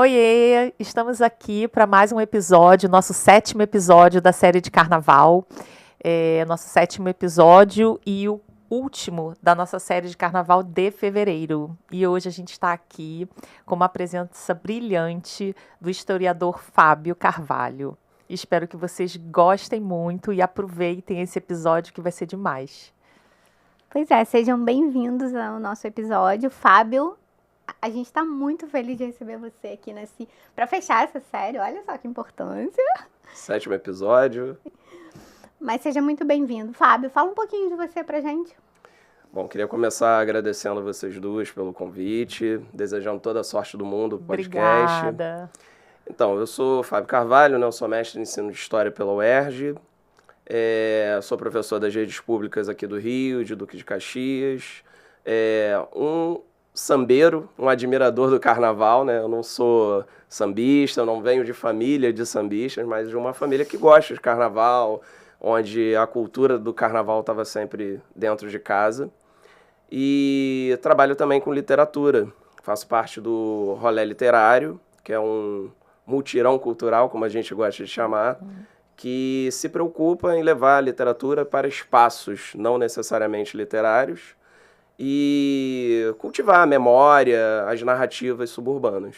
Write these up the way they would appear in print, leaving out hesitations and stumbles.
Oiê, estamos aqui para mais um episódio, nosso 7º episódio da série de Carnaval. Nosso 7º episódio e o último da nossa série de Carnaval de fevereiro. E hoje a gente está aqui com uma presença brilhante do historiador Fábio Carvalho. Espero que vocês gostem muito e aproveitem esse episódio que vai ser demais. Pois é, sejam bem-vindos ao nosso episódio. Fábio, a gente está muito feliz de receber você aqui para fechar essa série. Olha só que importância. 7º episódio. Mas seja muito bem-vindo. Fábio, fala um pouquinho de você pra gente. Bom, queria começar agradecendo a vocês duas pelo convite, desejando toda a sorte do mundo pro podcast. Obrigada. Então, eu sou Fábio Carvalho, né? Eu sou mestre em ensino de História pela UERJ. Sou professor das redes públicas aqui do Rio, de Duque de Caxias. Um sambeiro, um admirador do carnaval, né? Eu não sou sambista, eu não venho de família de sambistas, mas de uma família que gosta de carnaval, onde a cultura do carnaval estava sempre dentro de casa. E trabalho também com literatura. Faço parte do Rolê Literário, que é um multirão cultural, como a gente gosta de chamar, que se preocupa em levar a literatura para espaços não necessariamente literários e cultivar a memória, as narrativas suburbanas,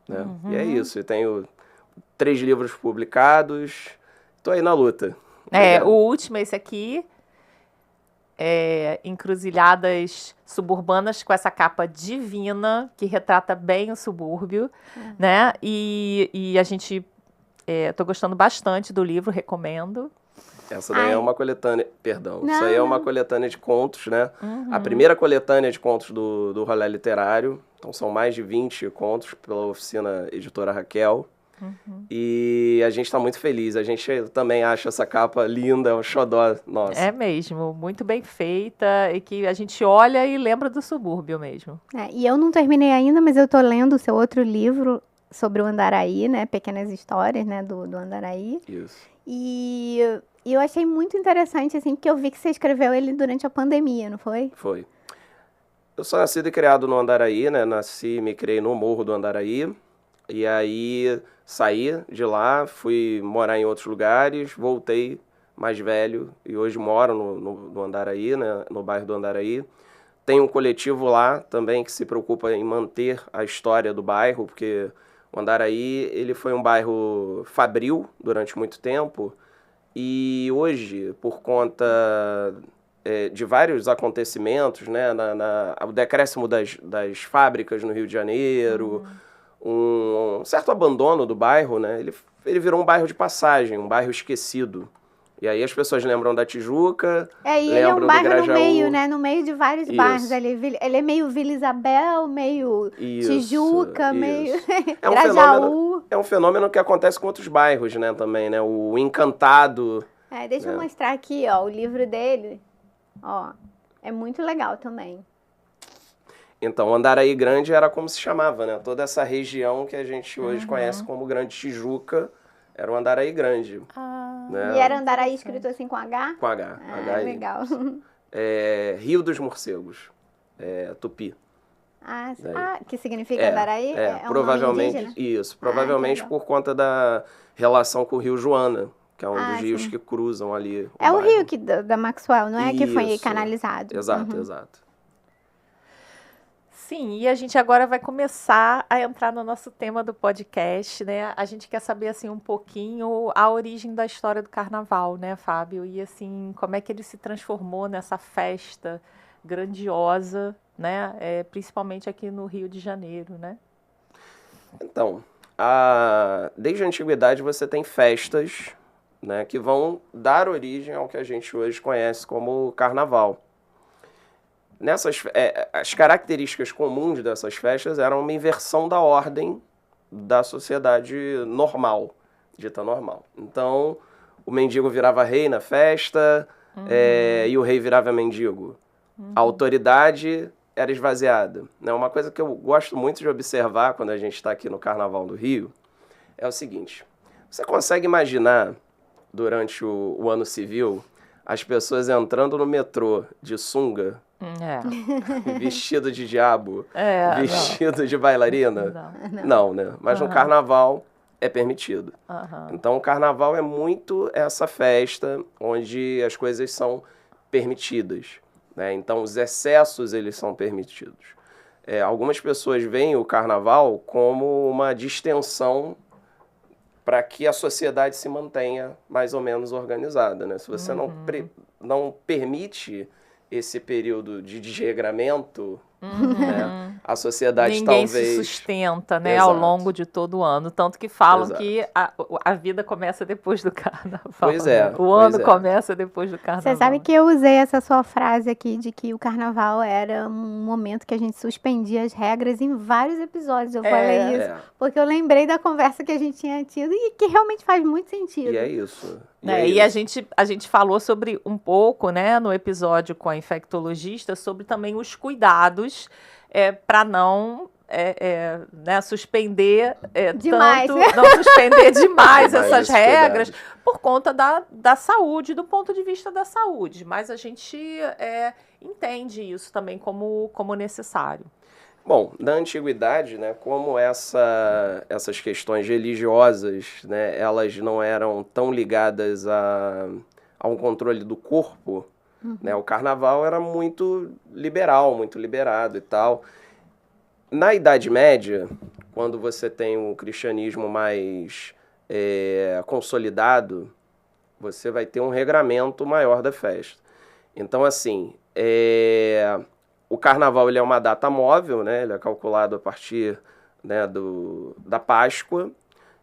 né? E é isso, eu tenho 3 livros publicados, estou aí na luta. O último é esse aqui, Encruzilhadas Suburbanas, com essa capa divina, que retrata bem o subúrbio, né? E a gente... Estou gostando bastante do livro, recomendo. Essa daí é uma coletânea... Perdão. Isso aí é uma coletânea de contos, né? A primeira coletânea de contos do Rolê Literário. Então, são mais de 20 contos pela oficina editora Raquel. E a gente está muito feliz. A gente também acha essa capa linda, é um xodó nosso. É mesmo, muito bem feita e que a gente olha e lembra do subúrbio mesmo. E eu não terminei ainda, mas eu tô lendo o seu outro livro sobre o Andaraí, né? Pequenas histórias, né? Do Andaraí. Isso. E eu achei muito interessante, assim, porque eu vi que você escreveu ele durante a pandemia, não foi? Foi. Eu sou nascido e criado no Andaraí, né? Nasci e me criei no Morro do Andaraí. E aí saí de lá, fui morar em outros lugares, voltei mais velho e hoje moro no Andaraí, né? No bairro do Andaraí. Tem um coletivo lá também que se preocupa em manter a história do bairro, porque o Andaraí ele foi um bairro fabril durante muito tempo e hoje, por conta de vários acontecimentos, né? O decréscimo das fábricas no Rio de Janeiro, um certo abandono do bairro, né? Ele virou um bairro de passagem, um bairro esquecido. E aí as pessoas lembram da Tijuca, ele é um bairro no meio, né? No meio de vários bairros. Ele é meio Vila Isabel, meio Tijuca, meio Grajaú. É um fenômeno que acontece com outros bairros, né? Também, né? O Encantado. Deixa eu mostrar aqui, ó, o livro dele. Ó, é muito legal também. Então, o Andaraí Grande era como se chamava, né? Toda essa região que a gente hoje conhece como Grande Tijuca era o Andaraí Grande. Né? E era Andaraí escrito assim com H? Com H. Legal. Rio dos Morcegos. Tupi. Que significa Andaraí? Provavelmente, um nome indígena? Isso. Provavelmente por conta da relação com o Rio Joana, que é um dos rios que cruzam ali. É o rio da Maxwell, não é? Que foi canalizado. Exato. Sim, e a gente agora vai começar a entrar no nosso tema do podcast, né? A gente quer saber, assim, um pouquinho a origem da história do carnaval, né, Fábio? E, assim, como é que ele se transformou nessa festa grandiosa, né? Principalmente aqui no Rio de Janeiro, né? Então, desde a antiguidade você tem festas, né, que vão dar origem ao que a gente hoje conhece como carnaval. As características comuns dessas festas eram uma inversão da ordem da sociedade normal, dita normal. Então, o mendigo virava rei na festa e o rei virava mendigo. A autoridade era esvaziada. Uma coisa que eu gosto muito de observar quando a gente está aqui no Carnaval do Rio é o seguinte: você consegue imaginar, durante o ano civil, as pessoas entrando no metrô de sunga Vestido de diabo, É, vestido de bailarina. Não, né? Mas no carnaval é permitido. Então o carnaval é muito essa festa onde as coisas são permitidas, né? Então os excessos eles são permitidos. Algumas pessoas veem o carnaval como uma distensão para que a sociedade se mantenha mais ou menos organizada, né? Se você não permite esse período de desregramento, né, a sociedade Ninguém talvez... se sustenta, né, Exato. ao longo de todo o ano. Tanto que falam Exato. que a vida começa depois do carnaval. Pois é, Né? O ano pois é. começa depois do carnaval. Você sabe que eu usei essa sua frase aqui de que o carnaval era um momento que a gente suspendia as regras em vários episódios. Eu falei isso porque eu lembrei da conversa que a gente tinha tido e que realmente faz muito sentido. E é isso. E a gente falou sobre um pouco, né, no episódio com a infectologista, sobre também os cuidados para não né, suspender demais. tanto, não suspender demais essas regras cuidados. por conta da saúde, do ponto de vista da saúde. Mas a gente entende isso também como necessário. Bom, na antiguidade, né, como essas questões religiosas, né, elas não eram tão ligadas a um controle do corpo, né, o carnaval era muito liberal, muito liberado e tal. Na Idade Média, quando você tem o cristianismo mais consolidado, você vai ter um regramento maior da festa. Então, assim, o carnaval ele é uma data móvel, né? Ele é calculado a partir, né, da Páscoa.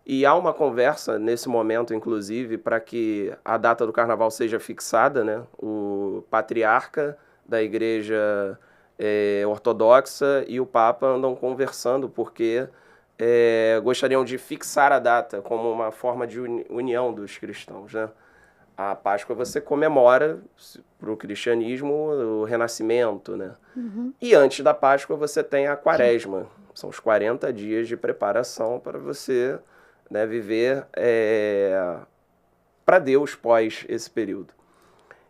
E há uma conversa nesse momento, inclusive, para que a data do carnaval seja fixada, né? O patriarca da igreja ortodoxa e o Papa andam conversando porque gostariam de fixar a data como uma forma de união dos cristãos, né? A Páscoa você comemora, para o cristianismo, o renascimento, né? E antes da Páscoa você tem a Quaresma. São os 40 dias de preparação para você, né, viver para Deus pós esse período.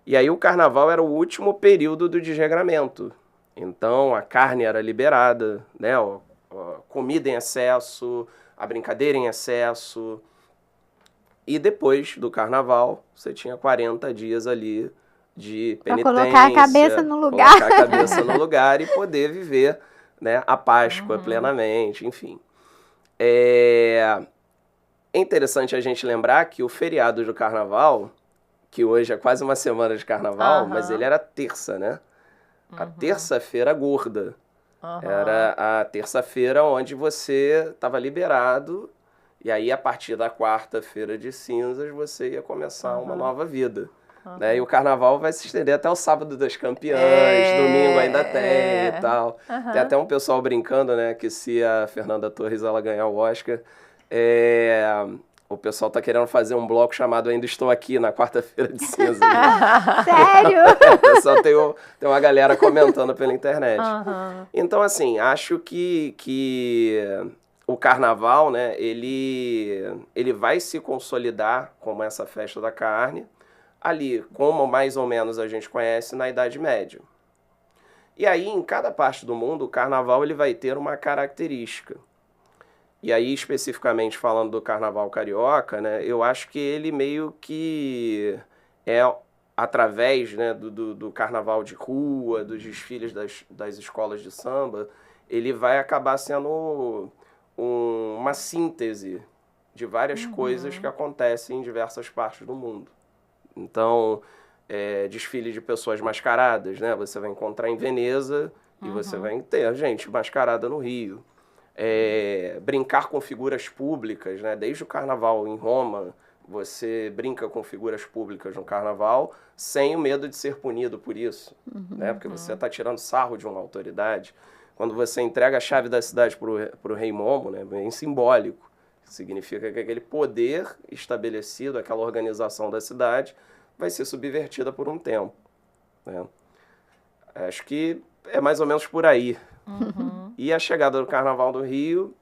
E aí o carnaval era o último período do desregramento. Então a carne era liberada, né? A comida em excesso, a brincadeira em excesso. E depois do carnaval, você tinha 40 dias ali de penitência. Pra colocar a cabeça no lugar. Colocar a cabeça no lugar e poder viver, né, a Páscoa plenamente, enfim. É interessante a gente lembrar que o feriado do carnaval, que hoje é quase uma semana de carnaval, mas ele era terça, né? A terça-feira gorda. Era a terça-feira onde você estava liberado. E aí, a partir da quarta-feira de cinzas, você ia começar uma nova vida. Né? E o carnaval vai se estender até o sábado das campeãs, domingo ainda tem e tal. Tem até um pessoal brincando, né, que se a Fernanda Torres ela ganhar o Oscar, o pessoal tá querendo fazer um bloco chamado Ainda Estou Aqui, na quarta-feira de cinzas. Né? Sério? O pessoal tem uma galera comentando pela internet. Então, assim, acho que o carnaval, né, ele vai se consolidar como essa festa da carne, ali, como mais ou menos a gente conhece na Idade Média. E aí, em cada parte do mundo, o carnaval ele vai ter uma característica. E aí, especificamente falando do carnaval carioca, né, eu acho que ele meio que através, né, do carnaval de rua, dos desfiles das escolas de samba, ele vai acabar sendo uma síntese de várias coisas que acontecem em diversas partes do mundo. Então, desfile de pessoas mascaradas, né? Você vai encontrar em Veneza e você vai ter gente mascarada no Rio. Brincar com figuras públicas, né? Desde o carnaval em Roma, você brinca com figuras públicas no carnaval sem o medo de ser punido por isso, né? Porque você está tirando sarro de uma autoridade. Quando você entrega a chave da cidade para o rei Momo, né, bem simbólico, significa que aquele poder estabelecido, aquela organização da cidade, vai ser subvertida por um tempo. Né? Acho que é mais ou menos por aí. E a chegada do Carnaval do Rio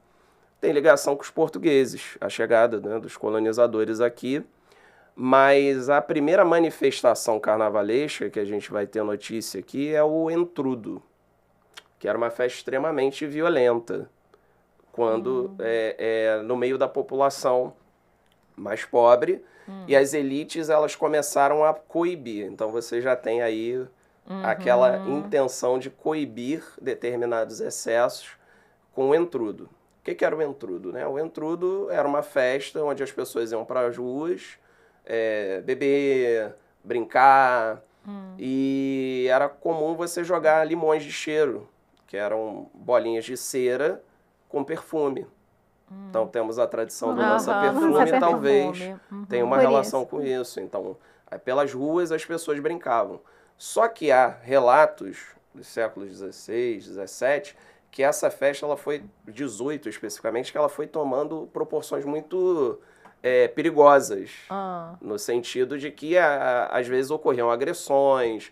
tem ligação com os portugueses, a chegada, né, dos colonizadores aqui, Mas a primeira manifestação carnavalesca que a gente vai ter notícia aqui é o Entrudo, que era uma festa extremamente violenta, quando no meio da população mais pobre, e as elites elas começaram a coibir. Então você já tem aí aquela intenção de coibir determinados excessos com o Entrudo. O que era o Entrudo, né? O Entrudo era uma festa onde as pessoas iam para as ruas beber, brincar, e era comum você jogar limões de cheiro, que eram bolinhas de cera com perfume. Então temos a tradição do lança-perfume, talvez tenha uma relação com isso. Então, pelas ruas as pessoas brincavam. Só que há relatos dos séculos XVI, XVII, que essa festa, ela foi, 18 especificamente, que ela foi tomando proporções muito perigosas, no sentido de que às vezes ocorriam agressões,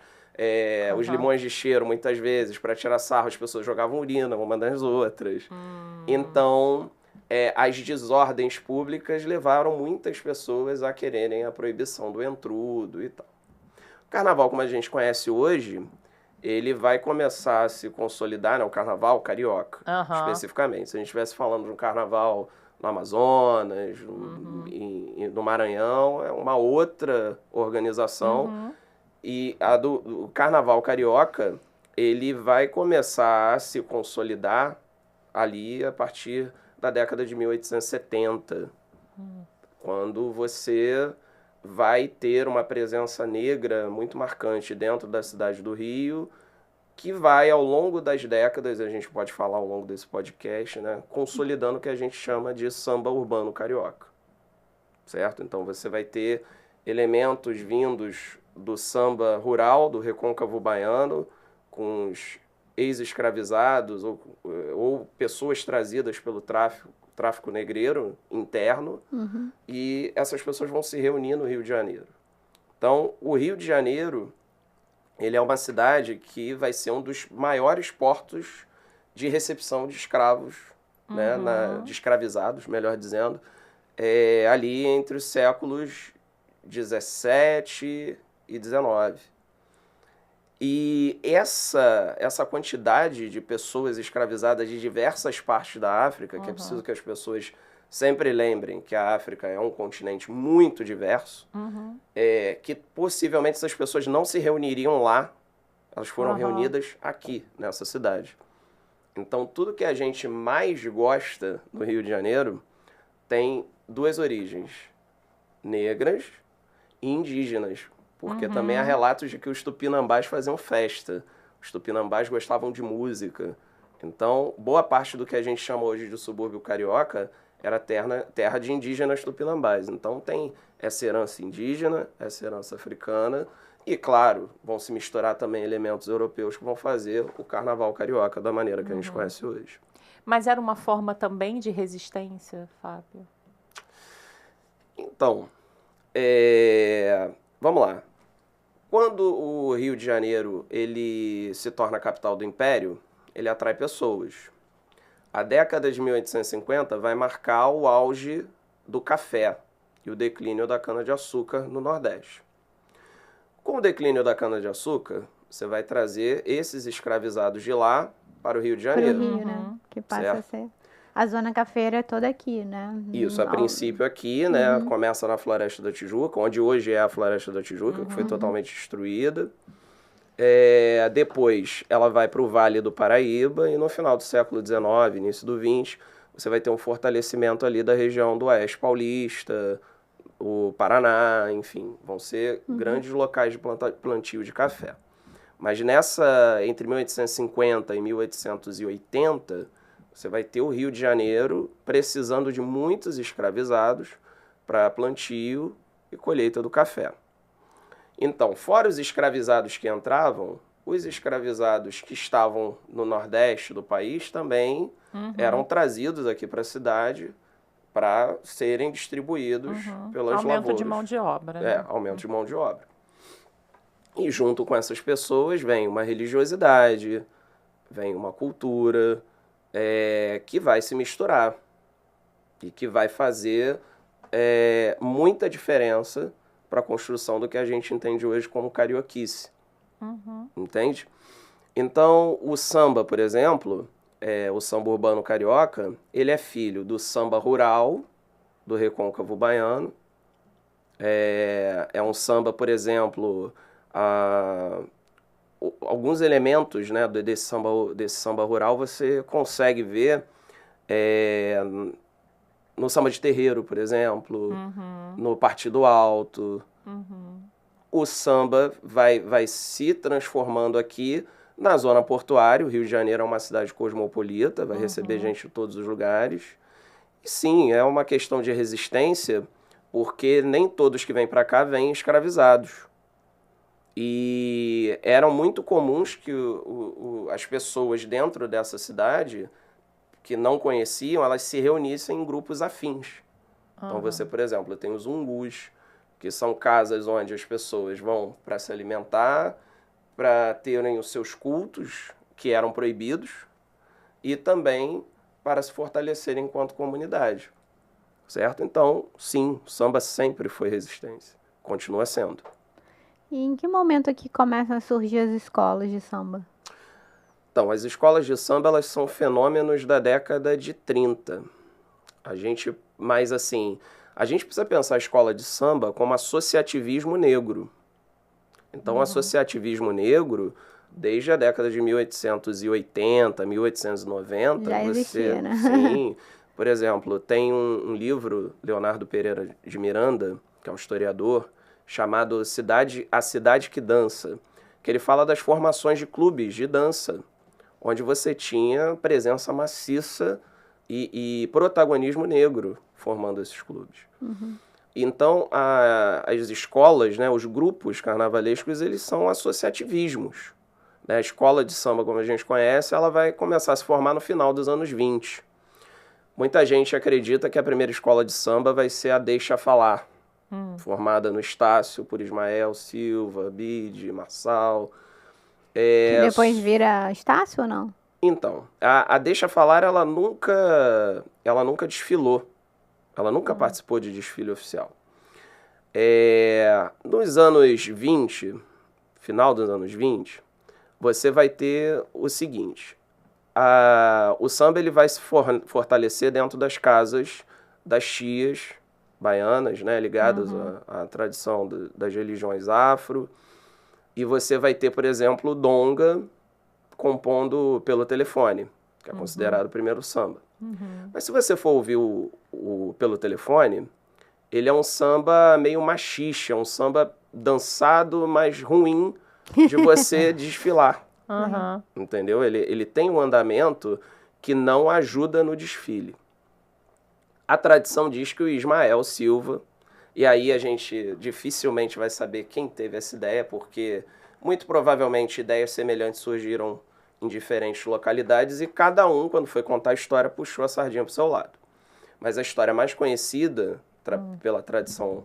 os limões de cheiro, muitas vezes, para tirar sarro, as pessoas jogavam urina uma das outras. Então, as desordens públicas levaram muitas pessoas a quererem a proibição do Entrudo e tal. O carnaval, como a gente conhece hoje, ele vai começar a se consolidar, né, o carnaval carioca, especificamente. Se a gente estivesse falando de um carnaval no Amazonas, no Maranhão, é uma outra organização. E o carnaval carioca, ele vai começar a se consolidar ali a partir da década de 1870, quando você vai ter uma presença negra muito marcante dentro da cidade do Rio, que vai, ao longo das décadas, a gente pode falar ao longo desse podcast, né, consolidando o que a gente chama de samba urbano carioca, certo? Então você vai ter elementos vindos do samba rural, do recôncavo baiano, com os ex-escravizados ou pessoas trazidas pelo tráfico negreiro interno, e essas pessoas vão se reunir no Rio de Janeiro. Então, o Rio de Janeiro, ele é uma cidade que vai ser um dos maiores portos de recepção de escravos, né, de escravizados, melhor dizendo, ali entre os séculos 17 e 19. E essa quantidade de pessoas escravizadas de diversas partes da África, que é preciso que as pessoas sempre lembrem que a África é um continente muito diverso, que possivelmente essas pessoas não se reuniriam lá, elas foram reunidas aqui, nessa cidade. Então, tudo que a gente mais gosta no Rio de Janeiro tem duas origens, negras e indígenas, porque também há relatos de que os tupinambás faziam festa, os tupinambás gostavam de música. Então, boa parte do que a gente chama hoje de subúrbio carioca era terra de indígenas tupinambás. Então, tem essa herança indígena, essa herança africana, e, claro, vão se misturar também elementos europeus que vão fazer o carnaval carioca da maneira que a gente conhece hoje. Mas era uma forma também de resistência, Fábio? Então, vamos lá. Quando o Rio de Janeiro ele se torna a capital do Império, ele atrai pessoas. A década de 1850 vai marcar o auge do café e o declínio da cana-de-açúcar no Nordeste. Com o declínio da cana-de-açúcar, você vai trazer esses escravizados de lá para o Rio de Janeiro. Para o Rio, né? Que passa a ser... A zona cafeira é toda aqui, né? Isso, a princípio aqui, né? Começa na Floresta da Tijuca, onde hoje é a Floresta da Tijuca, que foi totalmente destruída. Depois ela vai para o Vale do Paraíba e no final do século XIX, início do XX, você vai ter um fortalecimento ali da região do Oeste Paulista, o Paraná, enfim, vão ser grandes locais de plantio de café. Mas entre 1850 e 1880, você vai ter o Rio de Janeiro precisando de muitos escravizados para plantio e colheita do café. Então, fora os escravizados que entravam, os escravizados que estavam no Nordeste do país também eram trazidos aqui para a cidade para serem distribuídos pelas lavouras. Aumento de mão de obra. Né? Aumento de mão de obra. E junto com essas pessoas vem uma religiosidade, vem uma cultura que vai se misturar e que vai fazer muita diferença para a construção do que a gente entende hoje como carioquice. Entende? Então, o samba, por exemplo, o samba urbano carioca, ele é filho do samba rural, do recôncavo baiano. É um samba, por exemplo, alguns elementos, né, desse samba rural você consegue ver no samba de terreiro, por exemplo, no Partido Alto. O samba vai se transformando aqui na zona portuária. O Rio de Janeiro é uma cidade cosmopolita, vai receber gente de todos os lugares. E sim, é uma questão de resistência, porque nem todos que vêm para cá vêm escravizados. E eram muito comuns que as pessoas dentro dessa cidade, que não conheciam, elas se reunissem em grupos afins. Então você, por exemplo, tem os umgus, que são casas onde as pessoas vão para se alimentar, para terem os seus cultos, que eram proibidos, e também para se fortalecerem enquanto comunidade. Certo? Então, sim, o samba sempre foi resistência. Continua sendo. E em que momento aqui começam a surgir as escolas de samba? Então, as escolas de samba, elas são fenômenos da década de 30. Mas assim, a gente precisa pensar a escola de samba como associativismo negro. Então, o associativismo negro, desde a década de 1880, 1890... Já existia, né? Sim. Por exemplo, tem um livro, Leonardo Pereira de Miranda, que é um historiador, chamado A Cidade que Dança, que ele fala das formações de clubes de dança, onde você tinha presença maciça e protagonismo negro formando esses clubes. Então, as escolas, né, os grupos carnavalescos, eles são associativismos. Né? A escola de samba, como a gente conhece, ela vai começar a se formar no final dos anos 20. Muita gente acredita que a primeira escola de samba vai ser a Deixa Falar, formada no Estácio por Ismael, Silva, Bide, Marçal. Que depois vira Estácio ou não? Então, a Deixa Falar, ela nunca desfilou. Ela nunca participou de desfile oficial. Nos anos 20, final dos anos 20, você vai ter o seguinte. O samba ele vai se fortalecer dentro das casas das tias baianas, né, ligadas à tradição das religiões afro. E você vai ter, por exemplo, o donga compondo pelo telefone, que é considerado o primeiro samba. Mas se você for ouvir o pelo telefone, ele é um samba meio machixe, é um samba dançado, mas ruim de você desfilar. Entendeu? Ele tem um andamento que não ajuda no desfile. A tradição diz que o Ismael Silva, e aí a gente dificilmente vai saber quem teve essa ideia, porque muito provavelmente ideias semelhantes surgiram em diferentes localidades e cada um, quando foi contar a história, puxou a sardinha para o seu lado. Mas a história mais conhecida pela tradição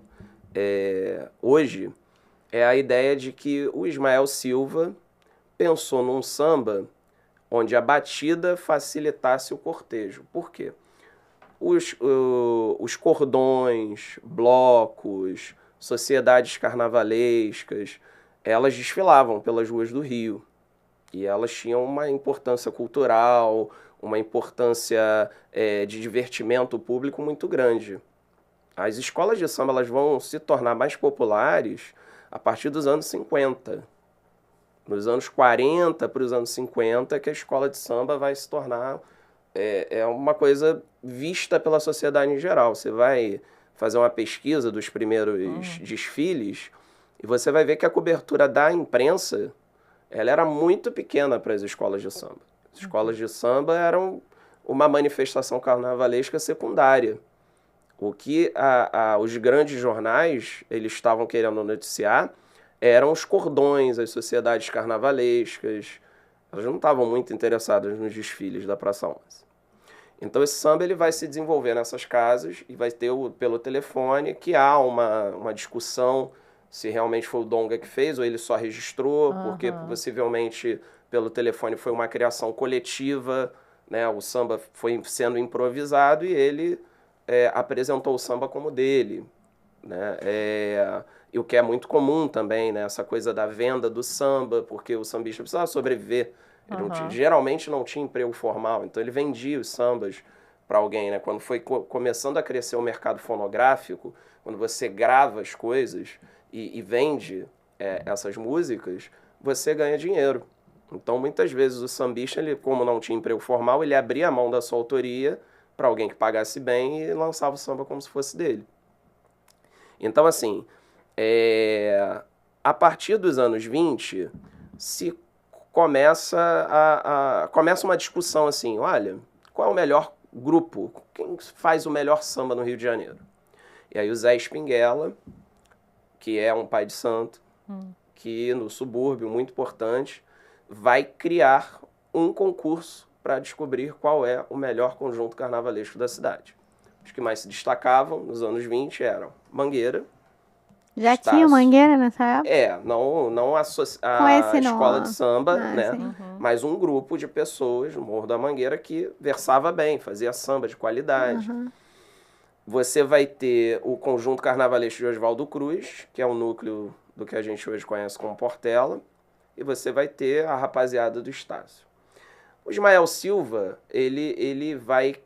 hoje é a ideia de que o Ismael Silva pensou num samba onde a batida facilitasse o cortejo. Por quê? Os cordões, blocos, sociedades carnavalescas, elas desfilavam pelas ruas do Rio. E elas tinham uma importância cultural, uma importância de divertimento público muito grande. As escolas de samba elas vão se tornar mais populares a partir dos anos 50. Nos anos 40 para os anos 50 que a escola de samba vai se tornar uma coisa vista pela sociedade em geral. Você vai fazer uma pesquisa dos primeiros desfiles e você vai ver que a cobertura da imprensa ela era muito pequena para as escolas de samba. As escolas de samba eram uma manifestação carnavalesca secundária. O que os grandes jornais eles estavam querendo noticiar eram os cordões, as sociedades carnavalescas. Elas não estavam muito interessadas nos desfiles da Praça 11. Então esse samba ele vai se desenvolver nessas casas e vai ter pelo telefone que há uma discussão se realmente foi o donga que fez ou ele só registrou, porque possivelmente pelo telefone foi uma criação coletiva, né? O samba foi sendo improvisado e ele apresentou o samba como dele. né? E o que é muito comum também, né? Essa coisa da venda do samba, porque o sambista precisava sobreviver. Ele geralmente não tinha emprego formal, então ele vendia os sambas para alguém, né? Quando foi começando a crescer o mercado fonográfico, quando você grava as coisas e vende essas músicas, você ganha dinheiro. Então, muitas vezes o sambista, ele, como não tinha emprego formal, ele abria a mão da sua autoria para alguém que pagasse bem e lançava o samba como se fosse dele. Então, assim, a partir dos anos 20, se começa uma discussão assim, olha, qual é o melhor grupo? Quem faz o melhor samba no Rio de Janeiro? E aí o Zé Espinguela, que é um pai de santo, que no subúrbio, muito importante, vai criar um concurso para descobrir qual é o melhor conjunto carnavalesco da cidade. Os que mais se destacavam nos anos 20 eram Mangueira. Já tinha Mangueira nessa época? Não a escola de samba, né? Mas um grupo de pessoas no Morro da Mangueira que versava bem, fazia samba de qualidade. Você vai ter o conjunto carnavalesco de Oswaldo Cruz, que é o núcleo do que a gente hoje conhece como Portela, e você vai ter a rapaziada do Estácio. O Ismael Silva, ele vai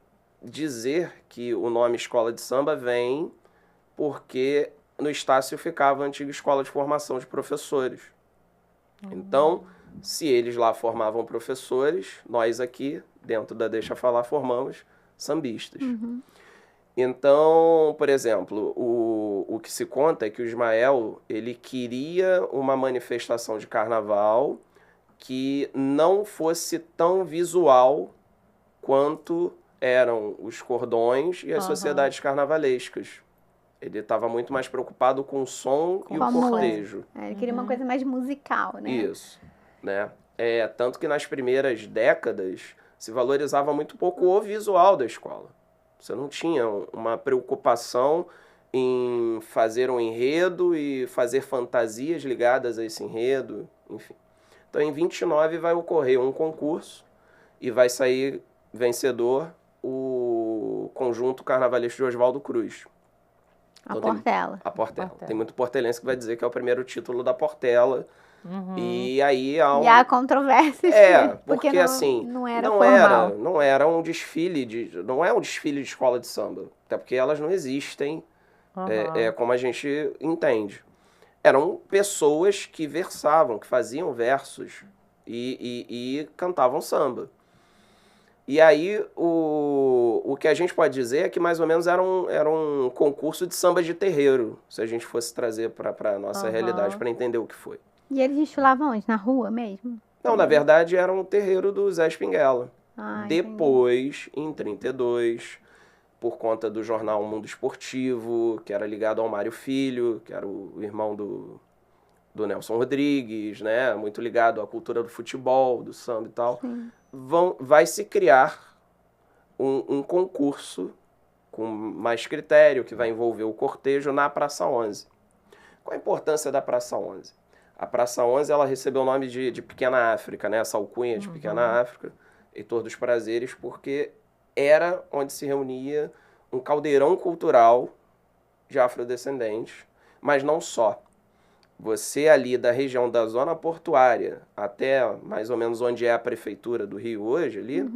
dizer que o nome escola de samba vem porque no Estácio ficava a antiga escola de formação de professores. Então, se eles lá formavam professores, nós aqui, dentro da Deixa Falar, formamos sambistas. Então, por exemplo, o que se conta é que o Ismael, ele queria uma manifestação de carnaval que não fosse tão visual quanto eram os cordões e as sociedades carnavalescas. Ele estava muito mais preocupado com o som e o cortejo. Ele queria uma coisa mais musical, né? Isso, né? Tanto que nas primeiras décadas se valorizava muito pouco o visual da escola. Você não tinha uma preocupação em fazer um enredo e fazer fantasias ligadas a esse enredo, enfim. Então, em 29 vai ocorrer um concurso e vai sair vencedor o conjunto carnavalesco de Oswaldo Cruz. Então, Portela. A Portela. Tem muito portelense que vai dizer que é o primeiro título da Portela. E aí há E há controvérsias. Porque não, assim, não era formal. Não era um desfile não é um desfile de escola de samba, até porque elas não existem como a gente entende. Eram pessoas que versavam, que faziam versos e cantavam samba. E aí o que a gente pode dizer é que mais ou menos era um concurso de samba de terreiro, se a gente fosse trazer para a nossa realidade, para entender o que foi. E eles desfilavam onde? Na rua mesmo? Não, na verdade era um terreiro do Zé Espinguela. Depois, entendi. em 32, por conta do jornal Mundo Esportivo, que era ligado ao Mário Filho, que era o irmão do Nelson Rodrigues, né? Muito ligado à cultura do futebol, do samba e tal, vai se criar um concurso com mais critério, que vai envolver o cortejo na Praça 11. Qual a importância da Praça 11? A Praça 11 ela recebeu o nome de Pequena África, né? Essa alcunha de Pequena África, Heitor dos Prazeres, porque era onde se reunia um caldeirão cultural de afrodescendentes, mas não só. Você ali da região da zona portuária até mais ou menos onde é a prefeitura do Rio hoje, ali,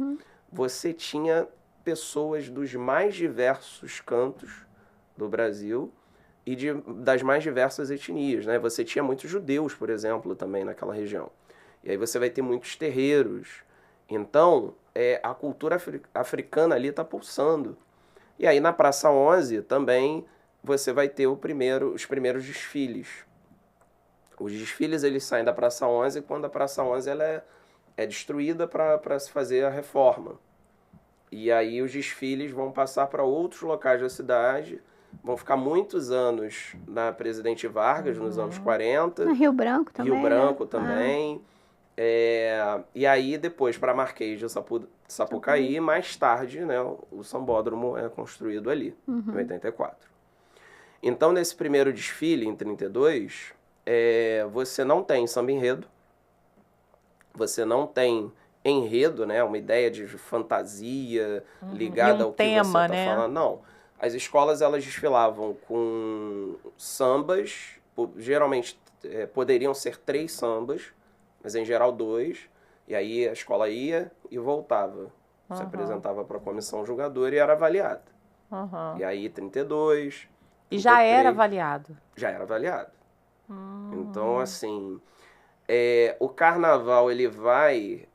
você tinha pessoas dos mais diversos cantos do Brasil e das mais diversas etnias, né? Você tinha muitos judeus, por exemplo, também naquela região. E aí você vai ter muitos terreiros. Então, a cultura africana ali está pulsando. E aí na Praça 11 também você vai ter os primeiros desfiles. Os desfiles eles saem da Praça 11 quando a Praça 11 ela é destruída para se fazer a reforma. E aí os desfiles vão passar para outros locais da cidade, vão ficar muitos anos na Presidente Vargas, nos anos 40. No Rio Branco também. Rio Branco também. E aí depois para Marquês de Sapucaí, mais tarde, né, o sambódromo é construído ali, em 84. Então nesse primeiro desfile, em 32, você não tem samba-enredo, você não tem enredo, né, uma ideia de fantasia ligada ao que tema, você está falando. Não. as escolas elas desfilavam com sambas, geralmente poderiam ser 3 sambas, mas em geral 2, e aí a escola ia e voltava. Se apresentava para a comissão julgadora e era avaliada. E aí 32... E já era avaliado? Já era avaliado. Então, assim, o carnaval, ele vai...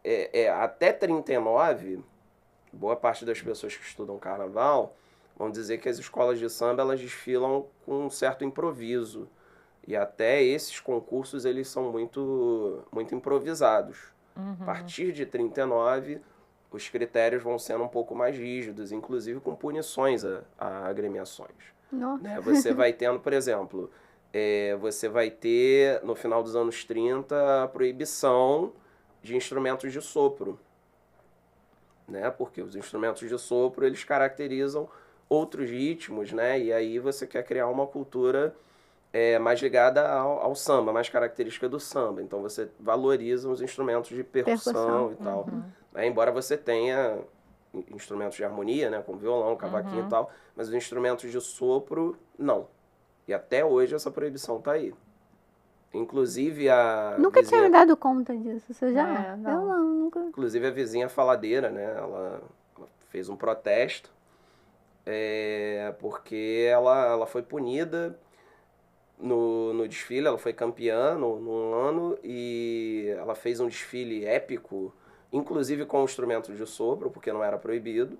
até 39, boa parte das pessoas que estudam carnaval vão dizer que as escolas de samba, elas desfilam com um certo improviso. E até esses concursos, eles são muito, muito improvisados. A partir de 39, os critérios vão sendo um pouco mais rígidos, inclusive com punições a agremiações. Né? Você vai tendo, por exemplo, você vai ter, no final dos anos 30, a proibição de instrumentos de sopro. Né? Porque os instrumentos de sopro, eles caracterizam outros ritmos, né? E aí você quer criar uma cultura mais ligada ao samba, mais característica do samba. Então você valoriza os instrumentos de percussão e tal. Né? Embora você tenha instrumentos de harmonia, né? Como violão, cavaquinho e tal, mas os instrumentos de sopro, não. E até hoje essa proibição tá aí. Inclusive a Nunca tinha me dado conta disso, você já? Não. Eu não, nunca. Inclusive a vizinha faladeira, né? Ela fez um protesto porque ela foi punida no desfile, ela foi campeã no ano e ela fez um desfile épico, inclusive com instrumentos de sopro, porque não era proibido.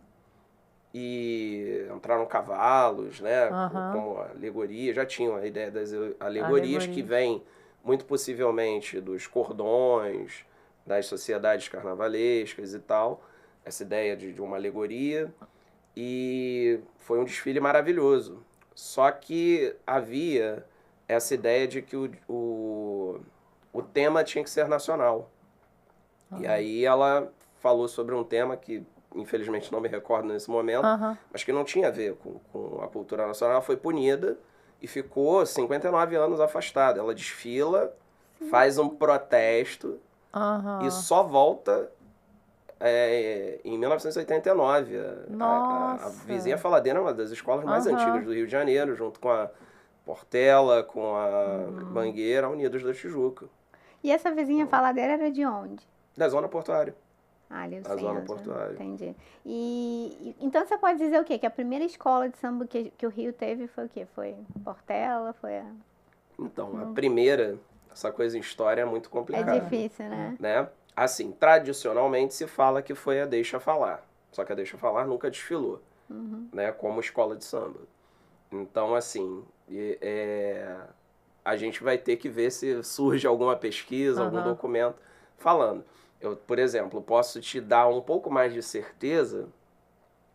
E entraram cavalos, né? Como alegoria, já tinham a ideia das alegorias que vêm muito possivelmente dos cordões, das sociedades carnavalescas e tal, essa ideia de uma alegoria, e foi um desfile maravilhoso. Só que havia essa ideia de que o tema tinha que ser nacional. E aí ela falou sobre um tema que, infelizmente, não me recordo nesse momento, mas que não tinha a ver com a cultura nacional. Ela foi punida e ficou 59 anos afastada. Ela desfila, faz um protesto e só volta em 1989. A vizinha Faladeira é uma das escolas mais antigas do Rio de Janeiro, junto com a Portela, com a Mangueira, Unidos da Tijuca. E essa vizinha Faladeira era de onde? Da Zona Portuária. Ali no A Zona Portuária. Entendi. E então você pode dizer o quê? Que a primeira escola de samba que o Rio teve foi o quê? Foi Portela? Foi a... Então, a primeira, essa coisa em história é muito complicada. É difícil, né? Assim, tradicionalmente se fala que foi a Deixa Falar. Só que a Deixa Falar nunca desfilou, né? Como escola de samba. Então, assim, a gente vai ter que ver se surge alguma pesquisa, algum documento falando. Eu, por exemplo, posso te dar um pouco mais de certeza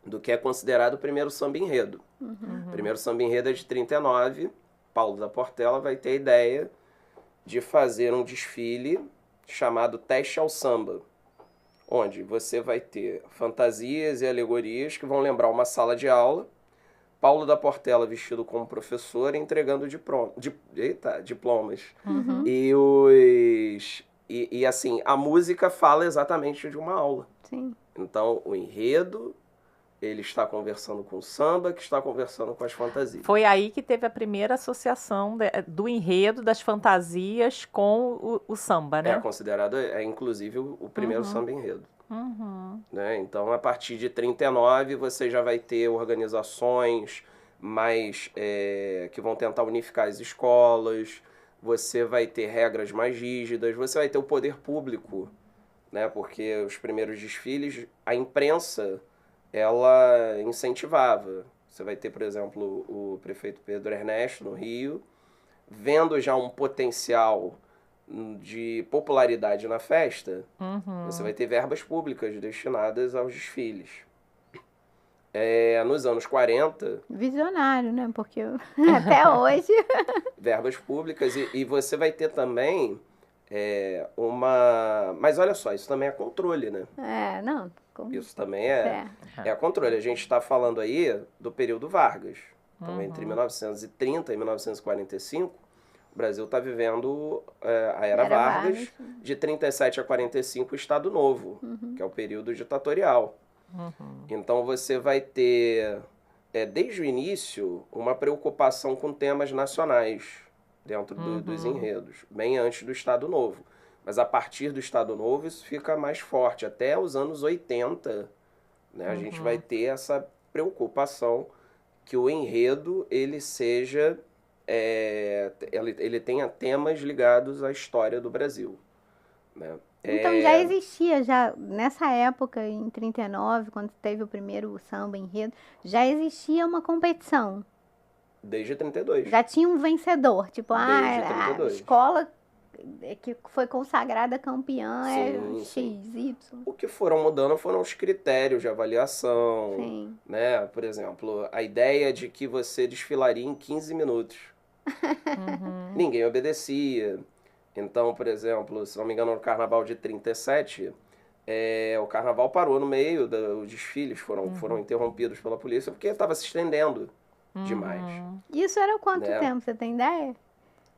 do que é considerado o primeiro samba enredo. O primeiro samba enredo é de 39. Paulo da Portela vai ter a ideia de fazer um desfile chamado Teste ao Samba, onde você vai ter fantasias e alegorias que vão lembrar uma sala de aula. Paulo da Portela vestido como professor entregando diplomas. E assim, a música fala exatamente de uma aula. Sim. Então, o enredo, ele está conversando com o samba, que está conversando com as fantasias. Foi aí que teve a primeira associação do enredo, das fantasias com o samba, né? É considerado, inclusive, o primeiro samba enredo. Né? Então, a partir de 39, você já vai ter organizações mais que vão tentar unificar as escolas. Você vai ter regras mais rígidas, você vai ter o poder público, né? Porque os primeiros desfiles, a imprensa, ela incentivava. Você vai ter, por exemplo, o prefeito Pedro Ernesto, no Rio, vendo já um potencial de popularidade na festa, você vai ter verbas públicas destinadas aos desfiles. Nos anos 40... Visionário, né? Porque até hoje... verbas públicas e você vai ter também uma... Mas olha só, isso também é controle, né? Não. Isso também é controle. A gente está falando aí do período Vargas. Então, entre 1930 e 1945, o Brasil está vivendo a Era Vargas, de 37 a 45, o Estado Novo, que é o período ditatorial. Então, você vai ter desde o início, uma preocupação com temas nacionais dentro dos enredos, bem antes do Estado Novo. Mas a partir do Estado Novo isso fica mais forte. Até os anos 80, né, a gente vai ter essa preocupação que o enredo ele seja... ele tenha temas ligados à história do Brasil. Né? Então já existia, já nessa época, em 39, quando teve o primeiro samba enredo, já existia uma competição. Desde 32. Já tinha um vencedor, tipo, Desde a 32. escola que foi consagrada campeã Sim, X, Y. O que foram mudando foram os critérios de avaliação. Sim. Né? Por exemplo, a ideia de que você desfilaria em 15 minutos. Ninguém obedecia. Então, por exemplo, se não me engano, no Carnaval de 37, o Carnaval parou no meio, os desfiles foram interrompidos pela polícia porque estava se estendendo demais. Isso era quanto tempo? Você tem ideia?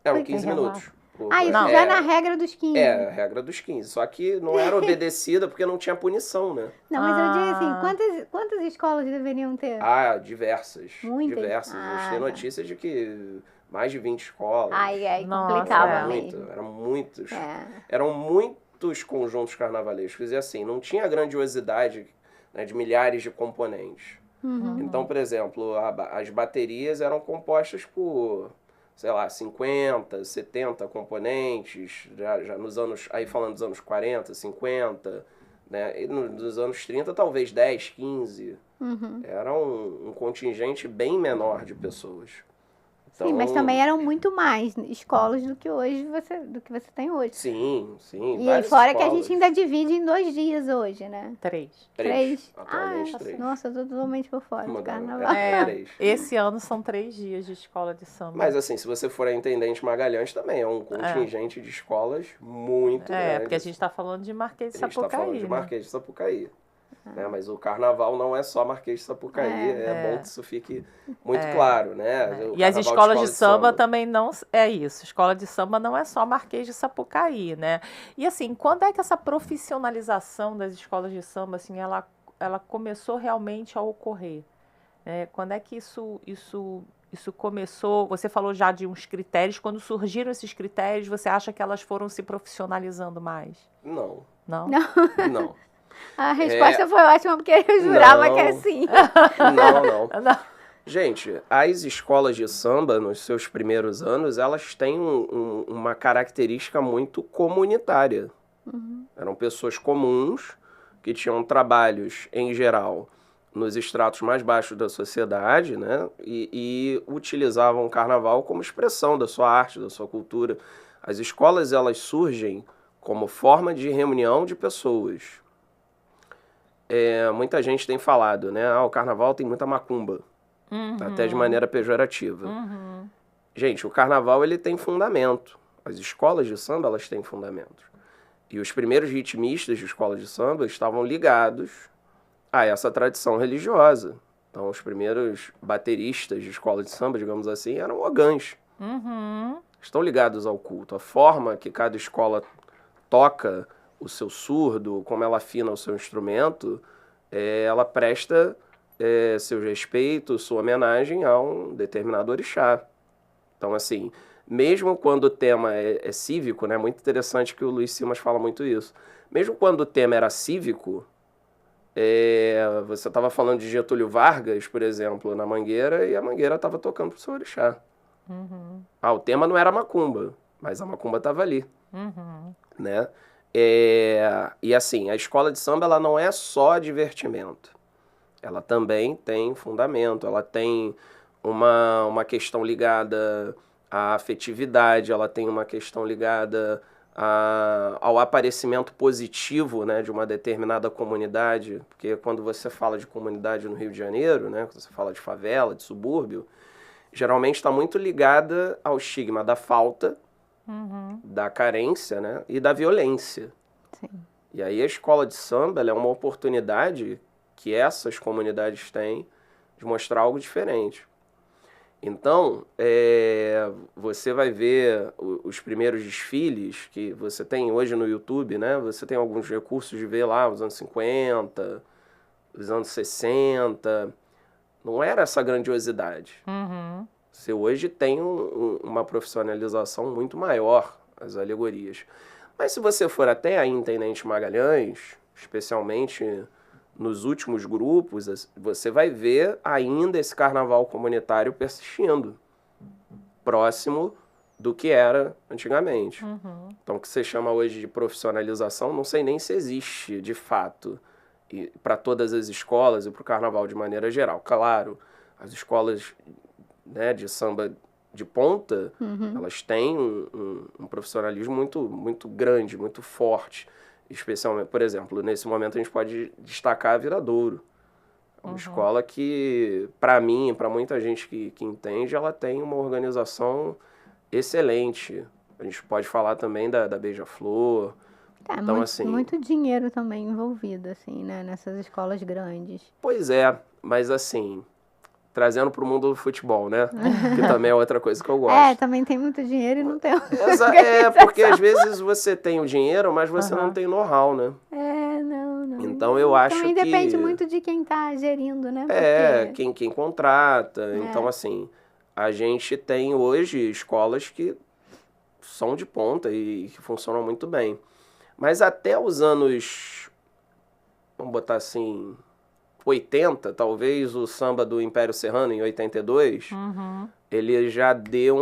Eram 15 minutos. Isso já na regra dos 15. A regra dos 15. Só que não era obedecida porque não tinha punição, né? Não, mas eu digo assim, quantas escolas deveriam ter? Diversas. Muitas? Diversas. A gente tem notícia de que mais de 20 escolas. Aí complicava mesmo. Eram muitos conjuntos carnavalescos. E assim, não tinha a grandiosidade, né, de milhares de componentes. Então, por exemplo, as baterias eram compostas por, sei lá, 50, 70 componentes, já nos anos, aí falando dos anos 40, 50, né? E nos anos 30, talvez 10, 15. Era um contingente bem menor de pessoas. Então, sim, mas também eram muito mais escolas do que você tem hoje. Sim. E fora que a gente ainda divide em 2 dias hoje, né? 3. 3. Atualmente 3. Nossa, eu tô totalmente por fora do carnaval. 3. Esse ano são 3 dias de escola de samba. Mas assim, se você for a Intendente Magalhães, também é um contingente de escolas muito grande. Porque a gente está falando de Marquês de Sapucaí. A gente está falando de Marquês de Sapucaí. Né? Mas o carnaval não é só Marquês de Sapucaí, é bom que isso fique muito claro, né? E as escolas de samba também não é isso. Escola de samba não é só Marquês de Sapucaí, né? E assim, quando é que essa profissionalização das escolas de samba, assim, ela começou realmente a ocorrer? Quando é que isso começou? Você falou já de uns critérios. Quando surgiram esses critérios, você acha que elas foram se profissionalizando mais? Não. Não? Não. A resposta foi ótima, porque eu jurava que era sim. Não. Gente, as escolas de samba, nos seus primeiros anos, elas têm uma característica muito comunitária. Eram pessoas comuns que tinham trabalhos, em geral, nos estratos mais baixos da sociedade, né? E utilizavam o carnaval como expressão da sua arte, da sua cultura. As escolas, elas surgem como forma de reunião de pessoas. Muita gente tem falado, né? O carnaval tem muita macumba, até de maneira pejorativa. Gente, o carnaval ele tem fundamento. As escolas de samba elas têm fundamento. E os primeiros ritmistas de escolas de samba estavam ligados a essa tradição religiosa. Então, os primeiros bateristas de escola de samba, digamos assim, eram ogãs. Estão ligados ao culto. A forma que cada escola toca o seu surdo, como ela afina o seu instrumento, ela presta seu respeito, sua homenagem a um determinado orixá. Então, assim, mesmo quando o tema é cívico, né, muito interessante que o Luiz Simas fala muito isso, mesmo quando o tema era cívico, você estava falando de Getúlio Vargas, por exemplo, na Mangueira, e a Mangueira estava tocando para o seu orixá. O tema não era macumba, mas a macumba estava ali. Né? E assim, a escola de samba ela não é só divertimento. Ela também tem fundamento, ela tem uma questão ligada à afetividade, ela tem uma questão ligada ao aparecimento positivo, né, de uma determinada comunidade, porque quando você fala de comunidade no Rio de Janeiro, né, quando você fala de favela, de subúrbio, geralmente está muito ligada ao estigma da falta, da carência, né, e da violência. Sim. E aí a escola de samba ela é uma oportunidade que essas comunidades têm de mostrar algo diferente. Então, você vai ver os primeiros desfiles que você tem hoje no YouTube, né? Você tem alguns recursos de ver lá os anos 50, os anos 60. Não era essa grandiosidade. Uhum. Você hoje tem uma profissionalização muito maior, as alegorias. Mas se você for até a Intendente Magalhães, especialmente nos últimos grupos, você vai ver ainda esse carnaval comunitário persistindo, próximo do que era antigamente. Uhum. Então, o que você chama hoje de profissionalização, não sei nem se existe, de fato, para todas as escolas e para o carnaval de maneira geral. Claro, as escolas, né, de samba de ponta, elas têm um profissionalismo muito grande, muito forte. Especialmente, por exemplo, nesse momento a gente pode destacar a Viradouro. É uma escola que, para mim e para muita gente que entende, ela tem uma organização excelente. A gente pode falar também da Beija-Flor. Então, assim, muito dinheiro também envolvido, assim, né? Nessas escolas grandes. Pois é, mas assim, trazendo para o mundo do futebol, né? Que também é outra coisa que eu gosto. Também tem muito dinheiro e não tem porque às vezes você tem o dinheiro, mas você não tem know-how, né? Não. Então eu acho também que... depende muito de quem tá gerindo, né? Quem contrata. Então, assim, a gente tem hoje escolas que são de ponta e que funcionam muito bem. Mas até os anos, vamos botar assim, 80, talvez, o samba do Império Serrano, em 82, ele já deu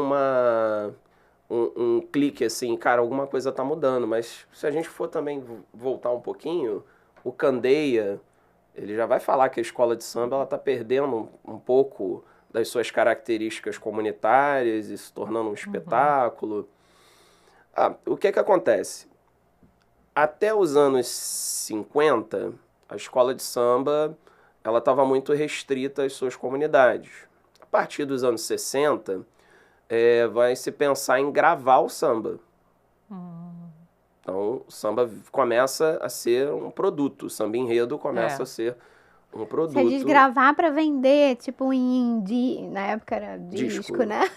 um clique assim, cara, alguma coisa tá mudando. Mas se a gente for também voltar um pouquinho, o Candeia, ele já vai falar que a escola de samba ela tá perdendo um pouco das suas características comunitárias e se tornando um espetáculo. O que acontece? Até os anos 50, a escola de samba ela estava muito restrita às suas comunidades. A partir dos anos 60, vai se pensar em gravar o samba. Então, o samba começa a ser um produto, o samba enredo começa a ser um produto. Você diz gravar para vender, tipo na época era disco, né?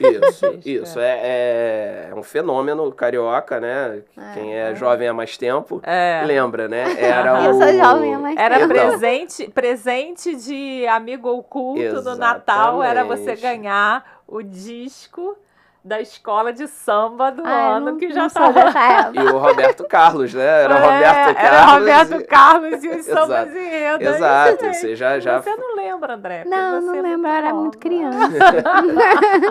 Isso. É um fenômeno carioca, né? Quem é jovem há mais tempo lembra, né? Eu sou jovem há mais tempo. Era presente de amigo oculto no Natal, era você ganhar o disco da escola de samba do ano que já estava. E o Roberto Carlos, né? Era Roberto Carlos e os sambas enredos. Exato. Você Você não lembra, André? Não lembro, eu era muito criança.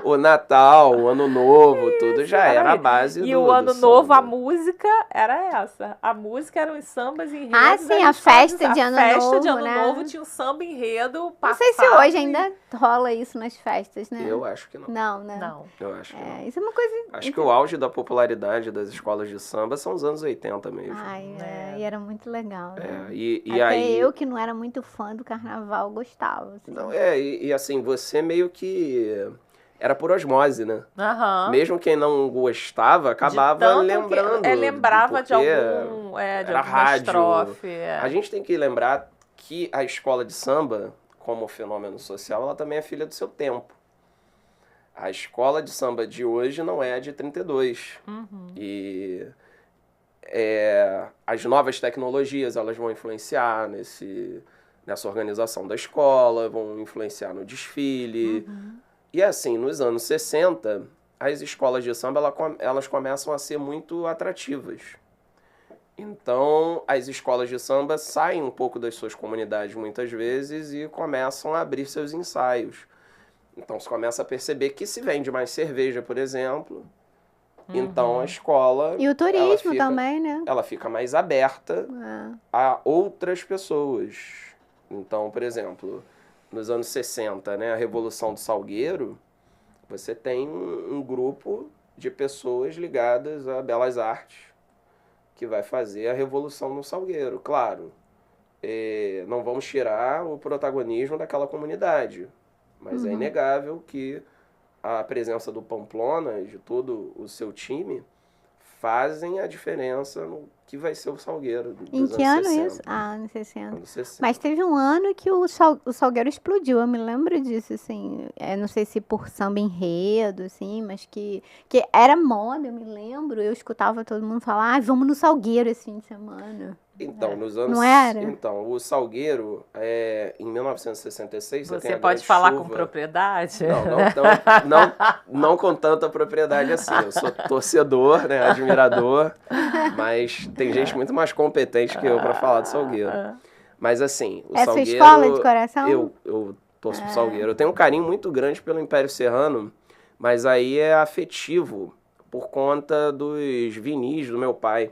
O Natal, o Ano Novo, tudo já era a base do E o Ano Novo, a música era essa. A música eram os sambas enredos. Sim, a festa de Ano Novo, A festa de Ano Novo tinha um samba enredo. Não sei se hoje ainda rola isso nas festas, né? Eu acho que não. Não, né? Não. Eu acho que não. Isso é uma coisa... Acho que o auge da popularidade das escolas de samba são os anos 80 mesmo. E era muito legal, né? Até aí... eu, que não era muito fã do carnaval, gostava. Assim. Não, assim, você meio que... Era por osmose, né? Mesmo quem não gostava, acabava lembrando. Lembrava de algum... de alguma estrofe. A gente tem que lembrar que a escola de samba, como fenômeno social, ela também é filha do seu tempo. A escola de samba de hoje não é a de 32. E as novas tecnologias elas vão influenciar nessa organização da escola, vão influenciar no desfile. E assim, nos anos 60, as escolas de samba elas começam a ser muito atrativas. Então, as escolas de samba saem um pouco das suas comunidades muitas vezes e começam a abrir seus ensaios. Então, você começa a perceber que se vende mais cerveja, por exemplo. Então, a escola... E o turismo também, né? Ela fica mais aberta a outras pessoas. Então, por exemplo, nos anos 60, né, a Revolução do Salgueiro, você tem um grupo de pessoas ligadas a belas artes que vai fazer a Revolução no Salgueiro. Claro, não vamos tirar o protagonismo daquela comunidade. Mas é inegável que a presença do Pamplona e de todo o seu time fazem a diferença no que vai ser o Salgueiro dos Em que ano 60. isso? Anos 60. Anos 60. Mas teve um ano que o Salgueiro explodiu, eu me lembro disso, assim. Não sei se por samba enredo, assim, mas que era moda, eu me lembro. Eu escutava todo mundo falar, vamos no Salgueiro esse fim de semana. Então, nos anos... Não era? Então, o Salgueiro, em 1966... Você pode falar com propriedade? Não com tanta propriedade assim. Eu sou torcedor, né, admirador, mas tem gente muito mais competente que eu para falar de Salgueiro. Mas assim, o Salgueiro... É sua escola de coração? Eu torço pro Salgueiro. Eu tenho um carinho muito grande pelo Império Serrano, mas aí é afetivo por conta dos vinis do meu pai.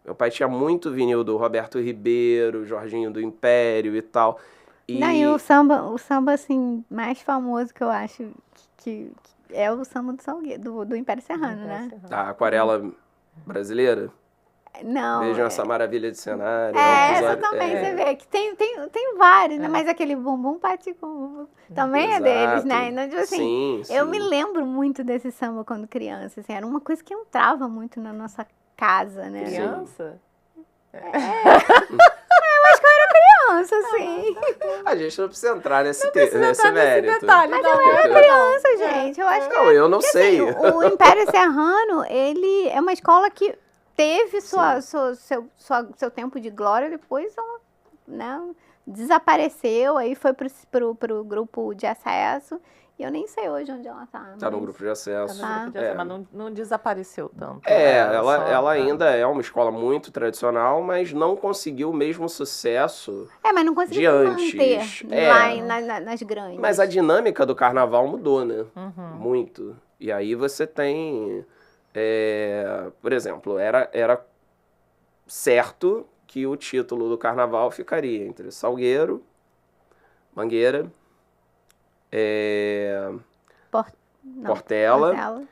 Meu pai tinha muito vinil do Roberto Ribeiro, Jorginho do Império e tal. E o samba assim, mais famoso que eu acho que é o samba do Salgueiro, do Império Serrano, né? A aquarela brasileira? Não. Vejam essa maravilha de cenário. Essa também, você vê que tem vários, né? Mas aquele bumbum paticum também é deles, né? Então, tipo assim, eu me lembro muito desse samba quando criança, assim, era uma coisa que entrava muito na nossa casa, né? Criança? Eu acho que eu era criança, assim. A gente não precisa entrar nesse mérito. Detalhe, mas eu era criança, gente. Eu acho que eu não sei. Assim, o Império Serrano, ele é uma escola que teve seu tempo de glória, depois ela, né, desapareceu, aí foi pro grupo de acesso, e eu nem sei hoje onde ela tá. Tá no grupo de acesso. Mas não desapareceu tanto. Ela ainda é uma escola muito tradicional, mas não conseguiu o mesmo sucesso mas não conseguiu manter lá nas grandes. Mas a dinâmica do carnaval mudou, né? Muito. E aí você tem... por exemplo, era certo que o título do carnaval ficaria entre Salgueiro, Mangueira, Portela.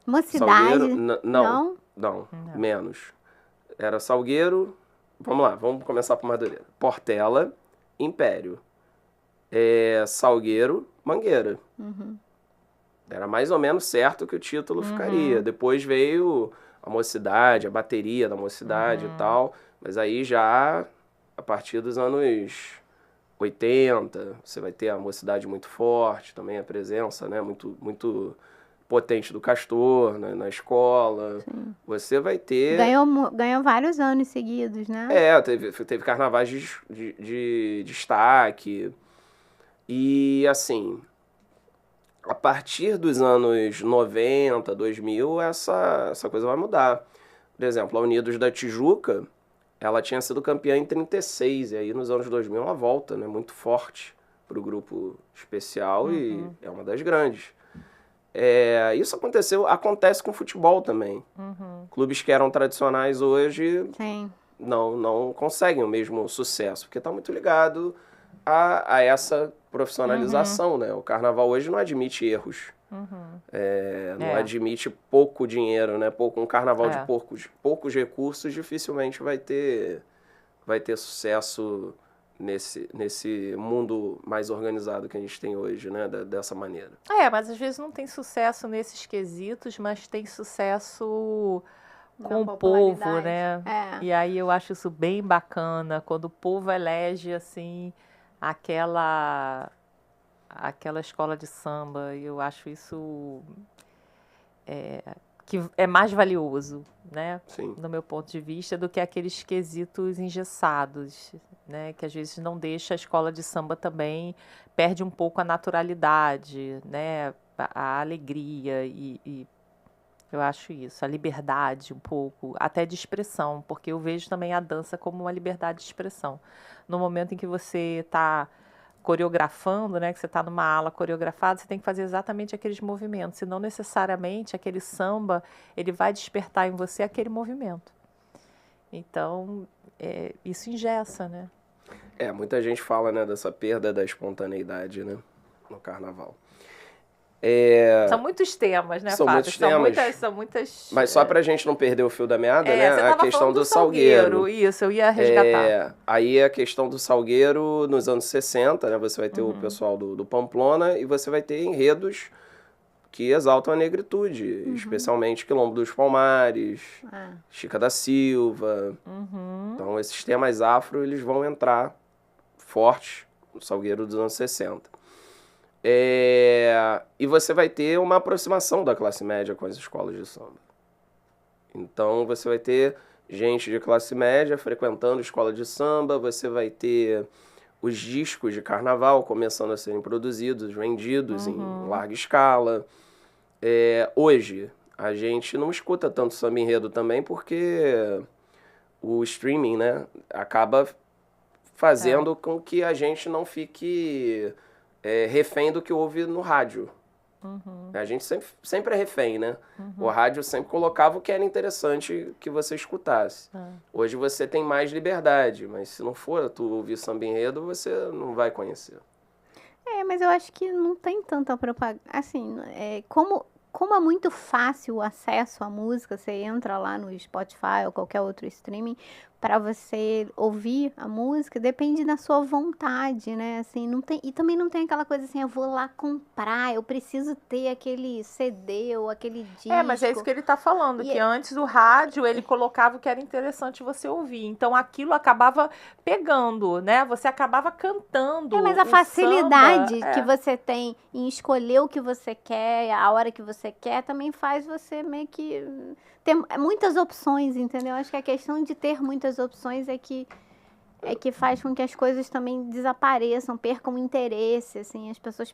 Mocidade. Salgueiro, não, menos. Era Salgueiro, vamos começar por Madureira. Portela, Império, Salgueiro, Mangueira. Era mais ou menos certo que o título ficaria. Depois veio a Mocidade, a bateria da Mocidade e tal. Mas aí já, a partir dos anos 80, você vai ter a Mocidade muito forte, também a presença, né, muito, muito potente do Castor na escola. Sim. Você vai ter... Ganhou vários anos seguidos, né? Teve carnavais de destaque. E, assim... A partir dos anos 90, 2000, essa coisa vai mudar. Por exemplo, a Unidos da Tijuca, ela tinha sido campeã em 36, e aí nos anos 2000 ela volta, né, muito forte para o grupo especial e é uma das grandes. Isso acontece com futebol também. Clubes que eram tradicionais hoje não conseguem o mesmo sucesso, porque está muito ligado a essa profissionalização, né? O carnaval hoje não admite erros. Não admite pouco dinheiro, né? Um carnaval de poucos recursos dificilmente vai ter sucesso nesse mundo mais organizado que a gente tem hoje, né? Dessa maneira. Mas às vezes não tem sucesso nesses quesitos, mas tem sucesso com o povo, né? E aí eu acho isso bem bacana, quando o povo elege, assim... aquela escola de samba, eu acho isso que é mais valioso, né? Sim. No meu ponto de vista, do que aqueles quesitos engessados, né? Que às vezes não deixa a escola de samba também, perde um pouco a naturalidade, né? A alegria e eu acho isso, a liberdade um pouco, até de expressão, porque eu vejo também a dança como uma liberdade de expressão. No momento em que você está coreografando, né, que você está numa ala coreografada, você tem que fazer exatamente aqueles movimentos, senão necessariamente aquele samba, ele vai despertar em você aquele movimento. Então, isso engessa, né? Muita gente fala, né, dessa perda da espontaneidade, né, no carnaval. São muitos temas, né, São Fábio? muitos temas. São muitas... Mas só pra gente não perder o fio da meada, né? A questão do Salgueiro. Isso, eu ia resgatar. Aí a questão do Salgueiro nos anos 60, né? Você vai ter o pessoal do Pamplona e você vai ter enredos que exaltam a negritude, especialmente Quilombo dos Palmares, Chica da Silva. Então esses temas afro, eles vão entrar fortes no Salgueiro dos anos 60. E você vai ter uma aproximação da classe média com as escolas de samba. Então você vai ter gente de classe média frequentando escola de samba, você vai ter os discos de carnaval começando a serem produzidos, vendidos em larga escala. Hoje, a gente não escuta tanto samba enredo também porque o streaming, né, acaba fazendo com que a gente não fique refém do que ouve no rádio. A gente sempre é refém, né? O rádio sempre colocava o que era interessante que você escutasse. Hoje você tem mais liberdade, mas se não for tu ouvir samba enredo, você não vai conhecer. Mas eu acho que não tem tanta propaganda. Assim, como é muito fácil o acesso à música, você entra lá no Spotify ou qualquer outro streaming para você ouvir a música, depende da sua vontade, né? Assim, não tem, e também não tem aquela coisa assim, eu vou lá comprar, eu preciso ter aquele CD ou aquele disco. Mas é isso que ele tá falando, que antes o rádio, ele colocava o que era interessante você ouvir. Então, aquilo acabava pegando, né? Você acabava cantando. Mas a facilidade que você tem em escolher o que você quer, a hora que você quer, também faz você meio que ter muitas opções, entendeu? Acho que a questão de ter muitas opções é que faz com que as coisas também desapareçam, percam o interesse, assim, as pessoas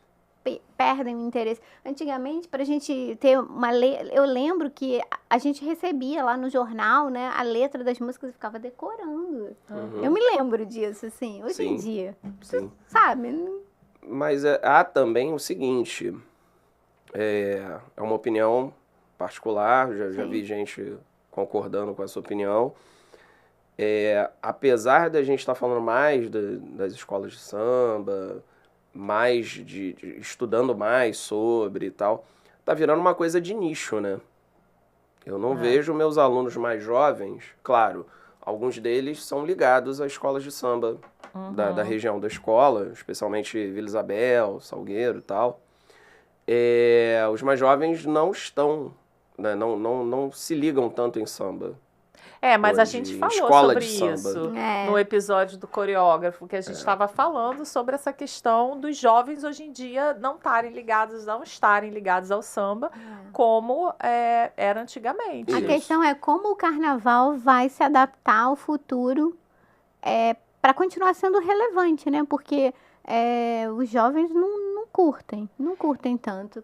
perdem o interesse. Antigamente, para a gente ter uma letra, eu lembro que a gente recebia lá no jornal, né, a letra das músicas e ficava decorando. Eu me lembro disso, assim, hoje em dia. Sim. Sabe? Mas há também o seguinte, é uma opinião particular, já vi gente concordando com essa opinião. Apesar da gente estar falando mais das escolas de samba, mais estudando mais sobre e tal, tá virando uma coisa de nicho, né? Eu não vejo meus alunos mais jovens, claro, alguns deles são ligados às escolas de samba da região da escola, especialmente Vila Isabel, Salgueiro e tal. Os mais jovens não estão, né, não se ligam tanto em samba. Mas hoje, a gente falou sobre isso no episódio do coreógrafo, que a gente estava falando sobre essa questão dos jovens hoje em dia não estarem ligados ao samba como era antigamente. A questão é como o carnaval vai se adaptar ao futuro para continuar sendo relevante, né? Porque os jovens não curtem tanto.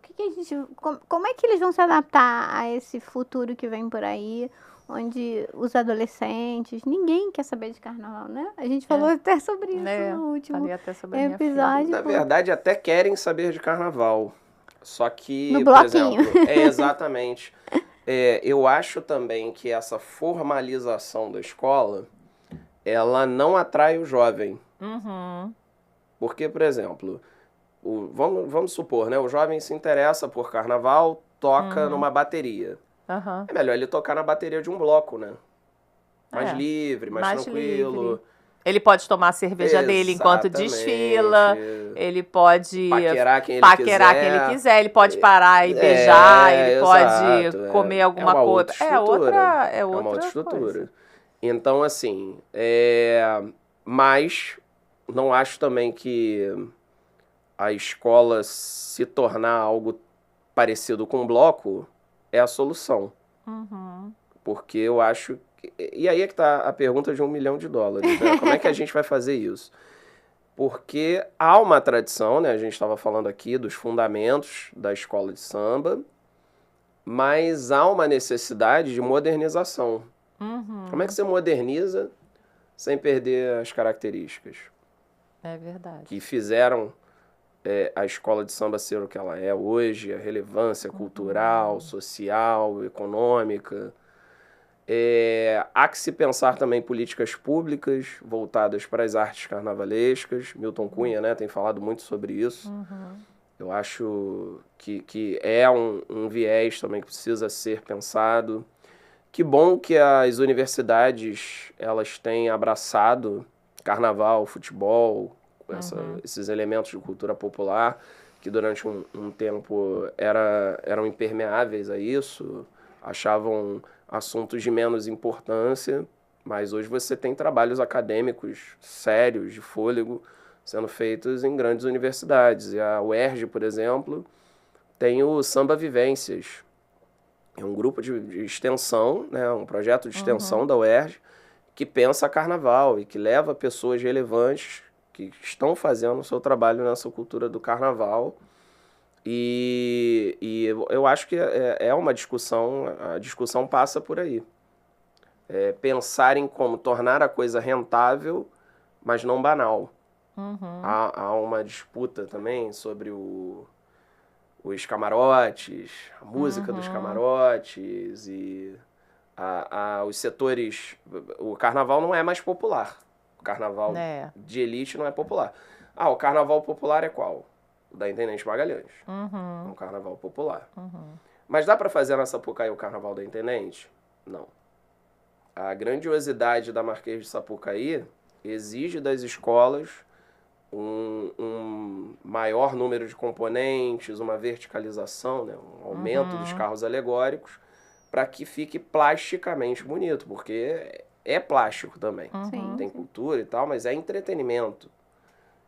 Como é que eles vão se adaptar a esse futuro que vem por aí, onde os adolescentes, ninguém quer saber de carnaval, né? A gente falou até sobre isso no último episódio. Na verdade, até querem saber de carnaval. Só que, no bloquinho. Por exemplo, exatamente. Eu acho também que essa formalização da escola, ela não atrai o jovem. Porque, por exemplo, vamos supor, né? O jovem se interessa por carnaval, toca numa bateria. É melhor ele tocar na bateria de um bloco, né? Mais livre, mais tranquilo. Livre. Ele pode tomar a cerveja dele enquanto desfila. Ele pode paquerar quem ele quiser. Ele pode parar e beijar. Ele pode comer alguma coisa. É outra estrutura. Coisa. Então, assim, mas não acho também que a escola se tornar algo parecido com um bloco é a solução. Porque eu acho que... E aí é que tá a pergunta de $1 milhão, né? Como é que a gente vai fazer isso? Porque há uma tradição, né? A gente estava falando aqui dos fundamentos da escola de samba, mas há uma necessidade de modernização. Como é que você moderniza sem perder as características? É verdade. Que fizeram a escola de samba ser o que ela é hoje, a relevância cultural, social, econômica. Há que se pensar também em políticas públicas voltadas para as artes carnavalescas. Milton Cunha, né, tem falado muito sobre isso. Eu acho que é um viés também que precisa ser pensado. Que bom que as universidades elas têm abraçado carnaval, futebol, esses elementos de cultura popular, que durante um tempo eram impermeáveis a isso, achavam assuntos de menos importância, mas hoje você tem trabalhos acadêmicos sérios, de fôlego, sendo feitos em grandes universidades. E a UERJ, por exemplo, tem o Samba Vivências, É um grupo de extensão, né, um projeto de extensão da UERJ, que pensa carnaval e que leva pessoas relevantes que estão fazendo o seu trabalho nessa cultura do carnaval. E eu acho que é uma discussão, a discussão passa por aí. Pensar em como tornar a coisa rentável, mas não banal. Há uma disputa também sobre os camarotes, a música dos camarotes e os setores. O carnaval não é mais popular. O carnaval de elite não é popular. O carnaval popular é qual? O da Intendente Magalhães. É um carnaval popular. Mas dá para fazer na Sapucaí o carnaval da Intendente? Não. A grandiosidade da Marquês de Sapucaí exige das escolas um maior número de componentes, uma verticalização, né, um aumento dos carros alegóricos, para que fique plasticamente bonito, porque é plástico também. Tem cultura e tal, mas é entretenimento.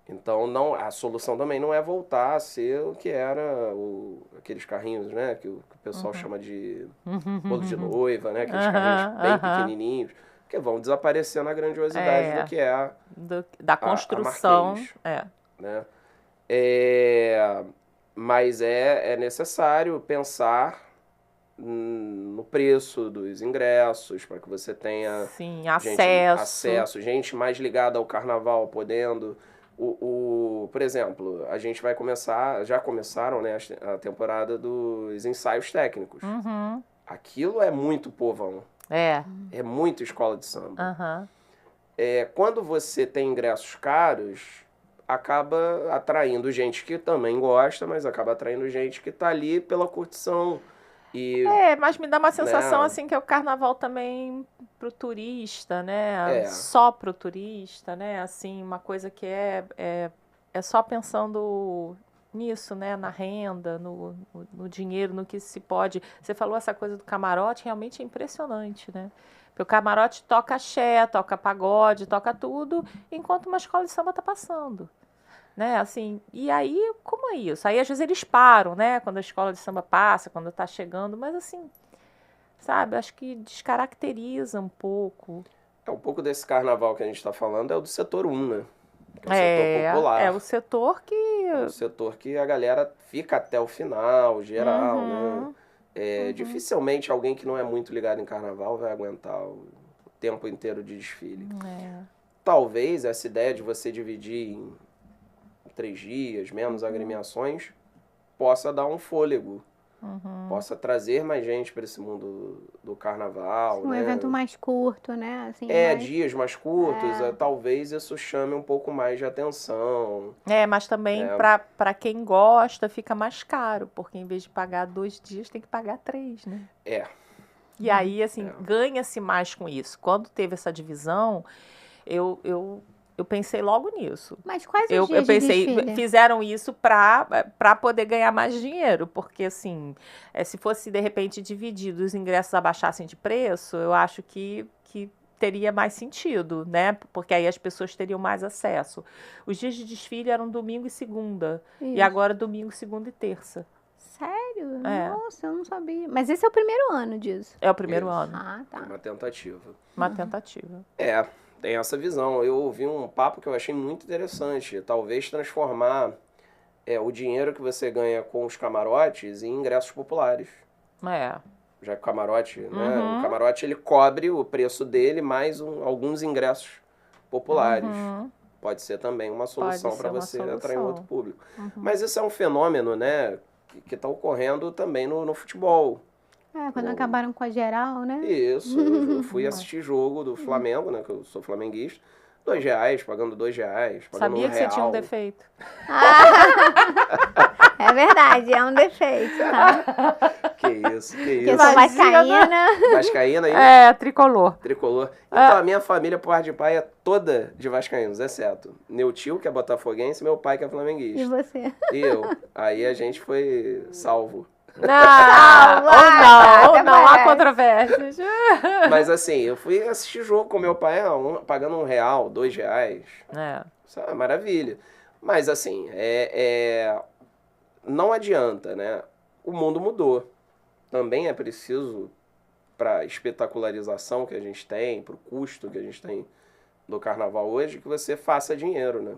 Então, a solução também não é voltar a ser o que era aqueles carrinhos, né, que o pessoal chama de bolo de noiva, né, aqueles carrinhos bem pequenininhos, que vão desaparecer na grandiosidade do que é da construção. A Marquês, né? Mas é necessário pensar no preço dos ingressos, para que você tenha acesso, gente mais ligada ao carnaval, podendo... por exemplo, a gente vai já começaram, né, a temporada dos ensaios técnicos. Aquilo é muito povão. É muito escola de samba. Quando você tem ingressos caros, acaba atraindo gente que também gosta, mas acaba atraindo gente que está ali pela curtição. Mas me dá uma sensação, né, assim, que é o carnaval também pro turista, né? Só pro turista, né? Assim, uma coisa que é só pensando nisso, né? Na renda, no dinheiro, no que se pode... Você falou essa coisa do camarote, realmente é impressionante, né? Porque o camarote toca axé, toca pagode, toca tudo, enquanto uma escola de samba tá passando. Né, assim, e aí, como é isso? Aí, às vezes, eles param, né, quando a escola de samba passa, quando tá chegando, mas assim, sabe, acho que descaracteriza um pouco. Um pouco desse carnaval que a gente está falando é o do setor 1, né? Que é o setor popular. É o setor que... É o setor que a galera fica até o final, geral, né? Dificilmente alguém que não é muito ligado em carnaval vai aguentar o tempo inteiro de desfile. Talvez essa ideia de você dividir em 3 dias, menos agremiações, possa dar um fôlego, possa trazer mais gente para esse mundo do carnaval. Um evento mais curto, né? Assim, dias mais curtos, talvez isso chame um pouco mais de atenção. Mas também para quem gosta fica mais caro, porque em vez de pagar 2 dias, tem que pagar 3, né? E aí, assim, ganha-se mais com isso. Quando teve essa divisão, eu pensei logo nisso. Mas quais os dias de desfile? Fizeram isso para poder ganhar mais dinheiro, porque assim, se fosse de repente dividido, os ingressos abaixassem de preço, eu acho que teria mais sentido, né? Porque aí as pessoas teriam mais acesso. Os dias de desfile eram domingo e segunda, e agora domingo, segunda e terça. Sério? Nossa, eu não sabia. Mas esse é o primeiro ano disso? É o primeiro ano. Tá. Uma tentativa. Uma tentativa. Tem essa visão. Eu ouvi um papo que eu achei muito interessante. Talvez transformar o dinheiro que você ganha com os camarotes em ingressos populares. Já que o camarote, né? O camarote ele cobre o preço dele mais alguns ingressos populares. Pode ser também uma solução para você atrair um outro público. Mas isso é um fenômeno, né, que está ocorrendo também no futebol. Quando acabaram com a geral, né? Isso, eu fui assistir jogo do Flamengo, né, que eu sou flamenguista, R$2, pagando R$2, pagando Sabia R$1. Que você tinha um defeito. É verdade, é um defeito, tá? Que isso. Porque eu sou vascaína. Vascaína aí? Tricolor. Então, a minha família, por parte de pai, é toda de vascaínos, exceto meu tio, que é botafoguense, e meu pai, que é flamenguista. E você? E eu. Aí a gente foi salvo. Ou não, há controvérsias. Mas assim, eu fui assistir jogo com meu pai, pagando R$1, R$2. Isso é maravilha. Mas assim, não adianta, né? O mundo mudou. também é preciso, para a espetacularização que a gente tem, para o custo que a gente tem do carnaval hoje, que você faça dinheiro, né?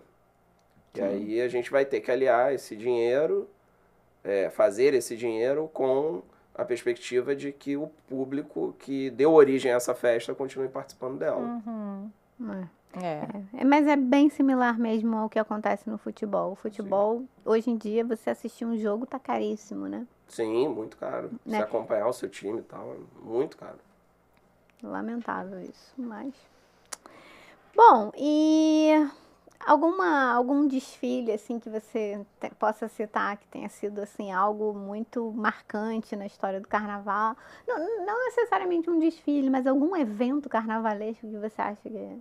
E aí a gente vai ter que aliar esse dinheiro, fazer esse dinheiro com a perspectiva de que o público que deu origem a essa festa continue participando dela. Uhum. Mas é bem similar mesmo ao que acontece no futebol. O futebol, hoje em dia, você assistir um jogo tá caríssimo, né? Sim, muito caro. Né? Você acompanhar o seu time e tal, é muito caro. Lamentável isso, mas... Bom, e algum desfile, assim, que você possa citar, que tenha sido, assim, algo muito marcante na história do carnaval? Não necessariamente um desfile, mas algum evento carnavalesco que você acha que...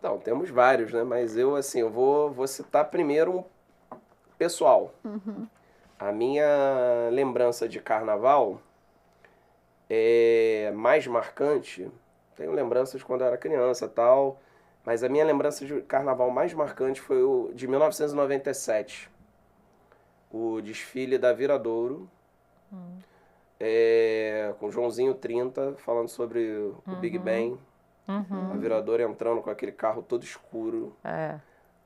Não, temos vários, né? Mas eu, assim, eu vou citar primeiro um pessoal. Uhum. A minha lembrança de carnaval é mais marcante. Tenho lembranças de quando eu era criança e tal, mas a minha lembrança de carnaval mais marcante foi o de 1997. O desfile da Viradouro, com Joãozinho 30, falando sobre o Big Ben. A Viradouro entrando com aquele carro todo escuro.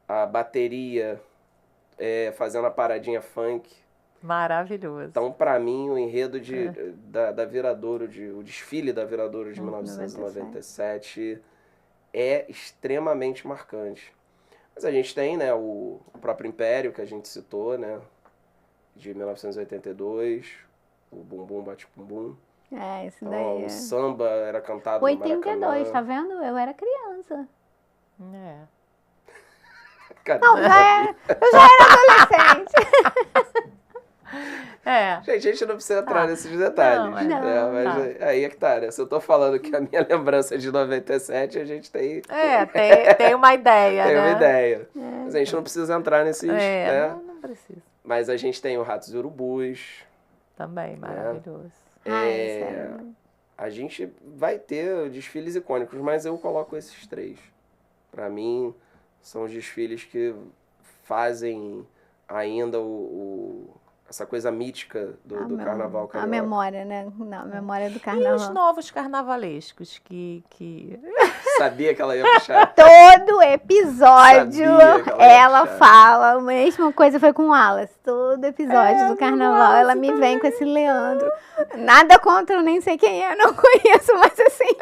A bateria fazendo a paradinha funk. Maravilhoso. Então, para mim, o enredo da Viradouro, o desfile da Viradouro de 1997 é extremamente marcante. Mas a gente tem, né, o próprio Império, que a gente citou, né, de 1982, o Bumbum Bate Bumbum. Isso daí. O samba era cantado 82, no Maracanã. tá vendo? Eu era criança. Cadê? Não, eu já era adolescente. Gente, a gente não precisa entrar nesses detalhes. Mas aí é que tá, né? Se eu tô falando que a minha lembrança é de 97, a gente tem... tem uma ideia, tem né? uma ideia. Mas a gente não precisa entrar nesses... né? Não precisa. Mas a gente tem o Ratos e Urubus. Também, maravilhoso. A gente vai ter desfiles icônicos, mas eu coloco esses três. Pra mim, são os desfiles que fazem ainda essa coisa mítica do carnaval carioca. A memória, né? Não, a memória do carnaval. E os novos carnavalescos que... Sabia que ela ia puxar. Todo episódio ela fala, a mesma coisa foi com o Wallace. Todo episódio do carnaval ela me vem com esse Leandro. Nada contra, eu nem sei quem é, não conheço, mas assim...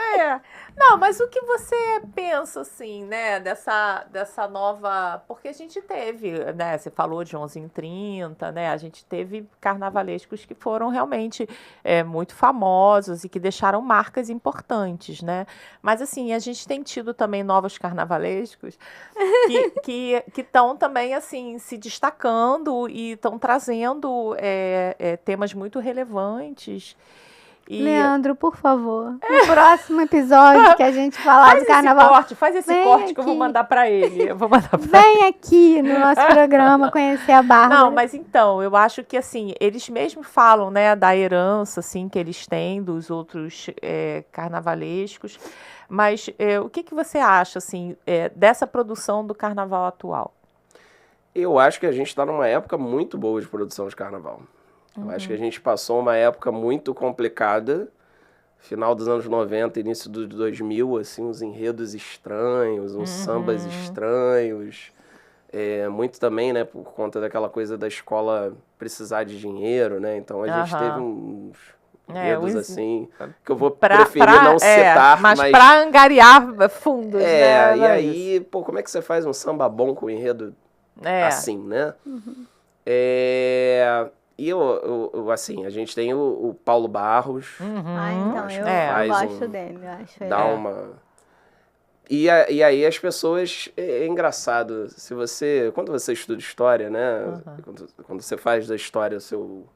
Não, mas o que você pensa, assim, né, dessa nova... Porque a gente teve, né, você falou de 11 em 30, né, a gente teve carnavalescos que foram realmente muito famosos e que deixaram marcas importantes, né? Mas, assim, a gente tem tido também novos carnavalescos que estão também, assim, se destacando e estão trazendo temas muito relevantes. Leandro, por favor, no próximo episódio que a gente falar do carnaval... Faz esse corte que eu vou mandar para ele. Vem aqui no nosso programa conhecer a Bárbara. Não, mas então, eu acho que assim, eles mesmos falam, né, da herança assim, que eles têm dos outros carnavalescos, mas o que você acha assim, dessa produção do carnaval atual? Eu acho que a gente está numa época muito boa de produção de carnaval. Eu acho que a gente passou uma época muito complicada, final dos anos 90, início dos 2000, assim, uns enredos estranhos, uns sambas estranhos. Muito também, né, por conta daquela coisa da escola precisar de dinheiro, né? Então a gente teve uns enredos assim, que eu vou preferir não citar, mas para angariar fundos, né? E aí, pô, como é que você faz um samba bom com enredo assim, né? E assim, a gente tem o Paulo Barros. Então, eu gosto dele, eu acho. Dá uma... E aí as pessoas... É engraçado, quando você estuda história, né? Quando você faz da história seu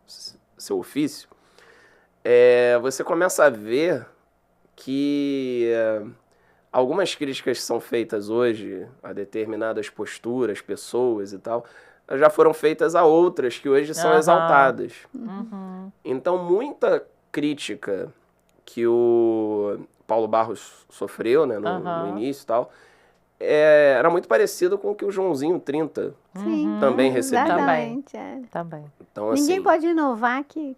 ofício, você começa a ver que algumas críticas que são feitas hoje a determinadas posturas, pessoas e tal... já foram feitas a outras que hoje são exaltadas. Então, muita crítica que o Paulo Barros sofreu, né, no início e tal, era muito parecido com o que o Joãozinho 30 também recebia. Exatamente, Também. Então, ninguém assim, pode inovar que...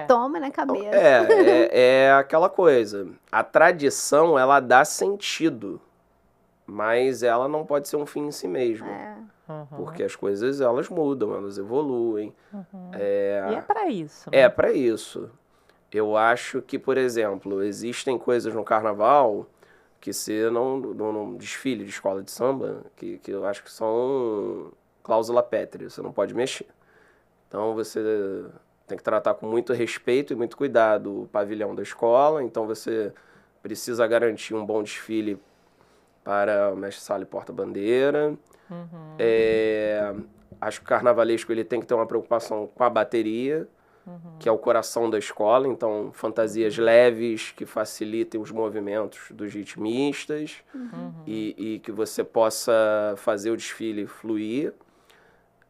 toma na cabeça. É aquela coisa. A tradição, ela dá sentido, mas ela não pode ser um fim em si mesma. Porque as coisas, elas mudam, elas evoluem. E é para isso. Né? É para isso. Eu acho que, por exemplo, existem coisas no carnaval que se não desfile de escola de samba, que eu acho que são cláusula pétrea, você não pode mexer. Então você tem que tratar com muito respeito e muito cuidado o pavilhão da escola, então você precisa garantir um bom desfile para o mestre-sala e porta-bandeira. Acho que o carnavalesco ele tem que ter uma preocupação com a bateria, que é o coração da escola, então fantasias leves que facilitem os movimentos dos ritmistas e que você possa fazer o desfile fluir.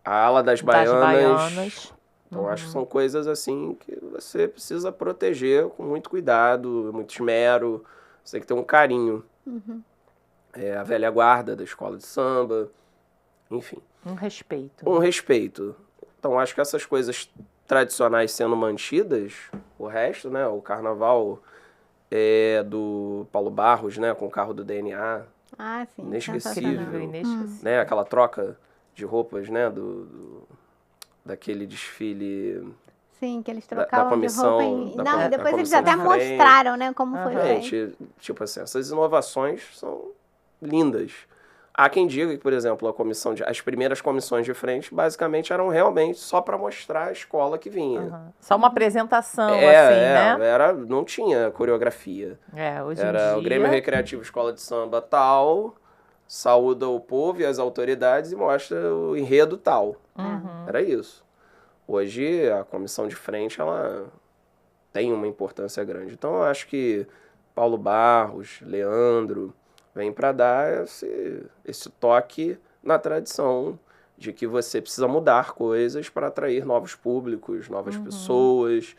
A ala das baianas. Então acho que são coisas assim que você precisa proteger com muito cuidado, muito esmero, você tem que ter um carinho. A velha guarda da escola de samba, enfim. Um respeito. Um respeito. Então acho que essas coisas tradicionais sendo mantidas, o resto, né, o carnaval do Paulo Barros, né, com o carro do DNA, sim, inesquecível, né, aquela troca de roupas, né, daquele desfile. Sim, que eles trocavam da comissão, de roupa. Depois eles até mostraram, né, como foi feito. Tipo assim, essas inovações são lindas. Há quem diga que, por exemplo, as primeiras comissões de frente basicamente eram realmente só para mostrar a escola que vinha. Só uma apresentação, né? Não tinha coreografia. Hoje era em dia... o Grêmio Recreativo Escola de Samba tal, saúda o povo e as autoridades e mostra o enredo tal. Era isso. Hoje, a comissão de frente, ela tem uma importância grande. Então, eu acho que Paulo Barros, Leandro, vem para dar esse toque na tradição de que você precisa mudar coisas para atrair novos públicos, novas pessoas.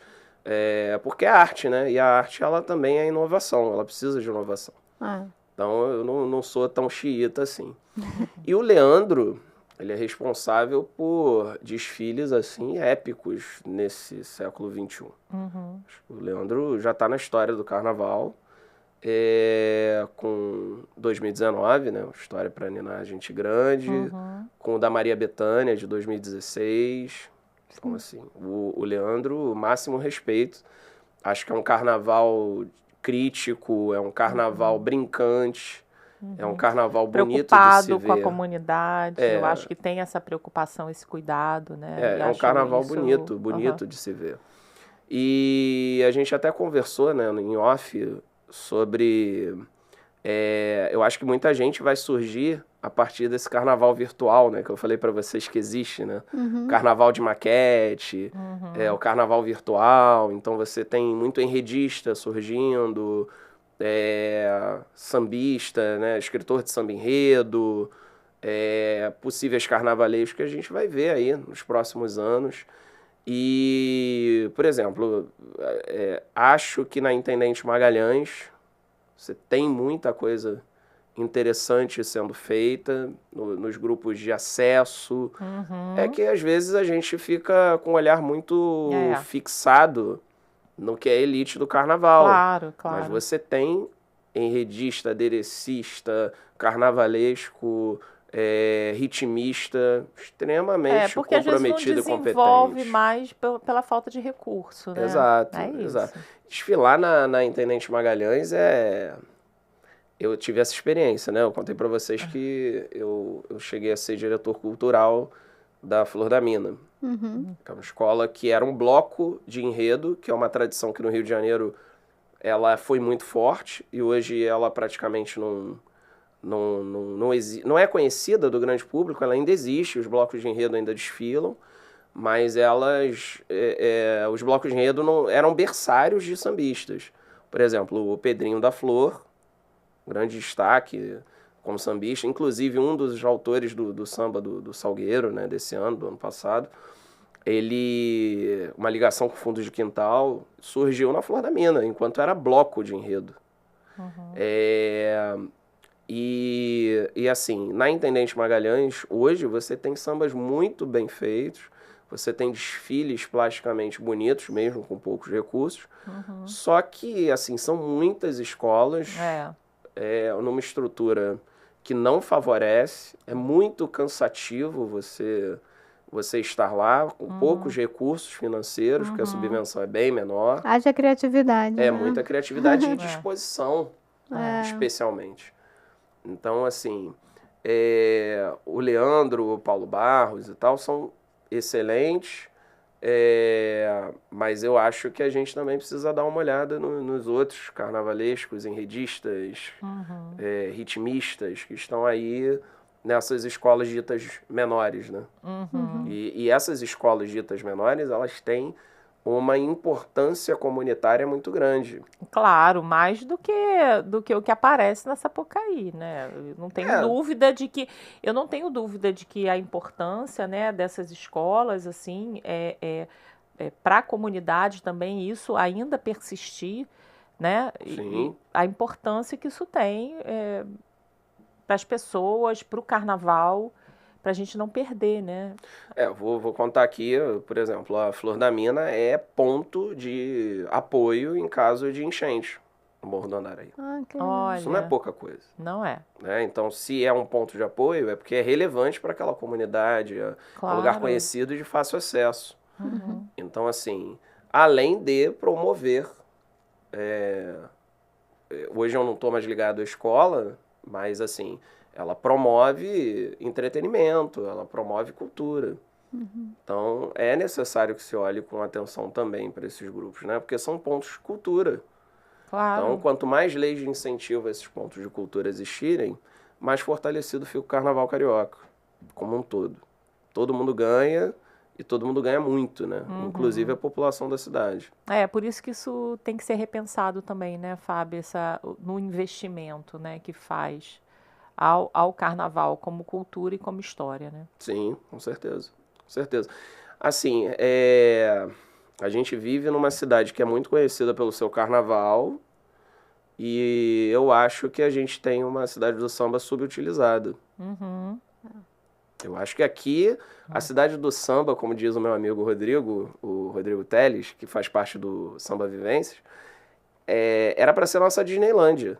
Porque é arte, né? E a arte, ela também é inovação, ela precisa de inovação. Então, eu não sou tão xiita assim. E o Leandro, ele é responsável por desfiles, assim, épicos nesse século XXI. O Leandro já está na história do carnaval, com 2019, né? História para Ninar Gente Grande, com o da Maria Bethânia, de 2016. Então, assim, o Leandro, máximo respeito. Acho que é um carnaval crítico, é um carnaval brincante, é um carnaval bonito de se ver. Preocupado com a comunidade, eu acho que tem essa preocupação, esse cuidado, né? É um carnaval bonito de se ver. E a gente até conversou, né, em off, sobre... eu acho que muita gente vai surgir a partir desse carnaval virtual, né? Que eu falei para vocês que existe, né? Carnaval de maquete, o carnaval virtual. Então você tem muito enredista surgindo, sambista, né? Escritor de samba enredo, possíveis carnavalescos que a gente vai ver aí nos próximos anos. E, por exemplo, acho que na Intendente Magalhães você tem muita coisa interessante sendo feita nos grupos de acesso. É que às vezes a gente fica com um olhar muito fixado no que é a elite do carnaval. Claro. Mas você tem enredista, aderecista, carnavalesco, ritmista, extremamente comprometido e competente. Porque às vezes não desenvolve mais pela falta de recurso, né? Exato. Desfilar na Intendente Magalhães Eu tive essa experiência, né? Eu contei para vocês que eu cheguei a ser diretor cultural da Flor da Mina. Que é uma escola que era um bloco de enredo, que é uma tradição que no Rio de Janeiro ela foi muito forte e hoje ela praticamente não é conhecida do grande público, ela ainda existe, os blocos de enredo ainda desfilam, mas os blocos de enredo não eram berçários de sambistas. Por exemplo, o Pedrinho da Flor, grande destaque como sambista, inclusive um dos autores do samba do Salgueiro, né, desse ano, do ano passado, uma ligação com fundos de quintal, surgiu na Flor da Mina, enquanto era bloco de enredo. E assim, na Intendente Magalhães, hoje você tem sambas muito bem feitos, você tem desfiles plasticamente bonitos, mesmo com poucos recursos. Só que, assim, são muitas escolas numa estrutura que não favorece. É muito cansativo você estar lá com poucos recursos financeiros, porque a subvenção é bem menor. Haja criatividade. É muita criatividade e disposição, especialmente. Então, assim, o Leandro, o Paulo Barros e tal são excelentes, mas eu acho que a gente também precisa dar uma olhada nos outros carnavalescos, enredistas, ritmistas que estão aí nessas escolas ditas menores, né? E essas escolas ditas menores, elas têm uma importância comunitária muito grande. Claro, mais do que o que aparece na Sapucaí, né? Eu não tenho dúvida de que a importância, né, dessas escolas, assim, para a comunidade também isso ainda persistir, né? Sim. E a importância que isso tem para as pessoas, para o carnaval, para a gente não perder, né? Vou contar aqui, por exemplo, a Flor da Mina é ponto de apoio em caso de enchente no Morro do Andaraí. Olha, isso não é pouca coisa. Não é. Né? Então, se é um ponto de apoio, é porque é relevante para aquela comunidade, é um lugar conhecido e de fácil acesso. Então, assim, além de promover... hoje eu não estou mais ligado à escola, mas, assim... ela promove entretenimento, ela promove cultura. Então, é necessário que se olhe com atenção também para esses grupos, né? Porque são pontos de cultura. Claro. Então, quanto mais leis de incentivo a esses pontos de cultura existirem, mais fortalecido fica o carnaval carioca, como um todo. Todo mundo ganha e todo mundo ganha muito, né? Inclusive a população da cidade. Por isso que isso tem que ser repensado também, né, Fábio? No investimento, né, que faz ao carnaval como cultura e como história, né? Sim, com certeza. Com certeza. Assim, a gente vive numa cidade que é muito conhecida pelo seu carnaval e eu acho que a gente tem uma cidade do samba subutilizada. Eu acho que aqui, a cidade do samba, como diz o meu amigo Rodrigo, o Rodrigo Teles, que faz parte do Samba Vivências, era para ser nossa Disneylândia.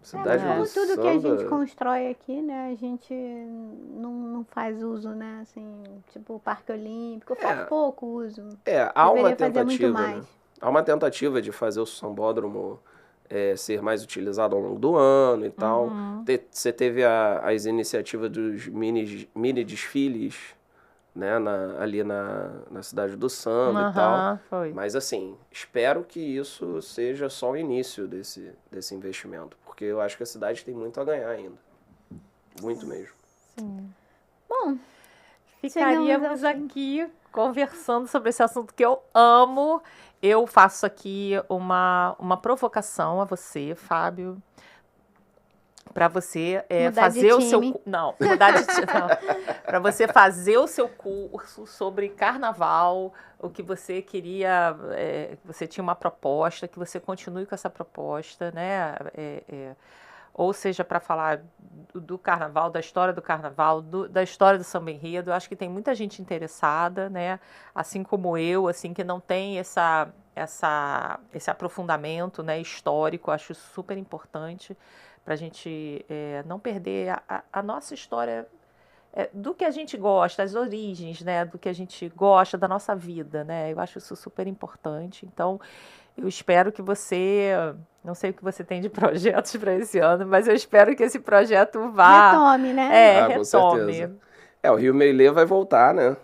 Cidade como tudo samba... que a gente constrói aqui, né? A gente não faz uso, né? Assim, tipo o Parque Olímpico, faz pouco uso. Há uma tentativa, né? Há uma tentativa de fazer o sambódromo ser mais utilizado ao longo do ano e tal. Você teve as iniciativas dos mini desfiles, né? Ali na cidade do samba e tal. Foi. Mas assim, espero que isso seja só o início desse investimento. Porque eu acho que a cidade tem muito a ganhar ainda. Muito mesmo. Sim. Bom, ficaríamos aqui conversando sobre esse assunto que eu amo. Eu faço aqui uma provocação a você, Fábio, para você fazer o seu... Não, mudar de time. Para você fazer o seu curso sobre carnaval, o que você queria... você tinha uma proposta, que você continue com essa proposta, né? Ou seja, para falar do carnaval, da história do carnaval, da história do samba enredo. Eu acho que tem muita gente interessada, né? Assim como eu, assim, que não tem esse aprofundamento, né, histórico. Eu acho super importante para a gente não perder a nossa história, do que a gente gosta, as origens, né, do que a gente gosta da nossa vida, né? Eu acho isso super importante. Então, eu espero que você... Não sei o que você tem de projetos para esse ano, mas eu espero que esse projeto vá... Retome, né? Com certeza. O Rio Meilê vai voltar, né?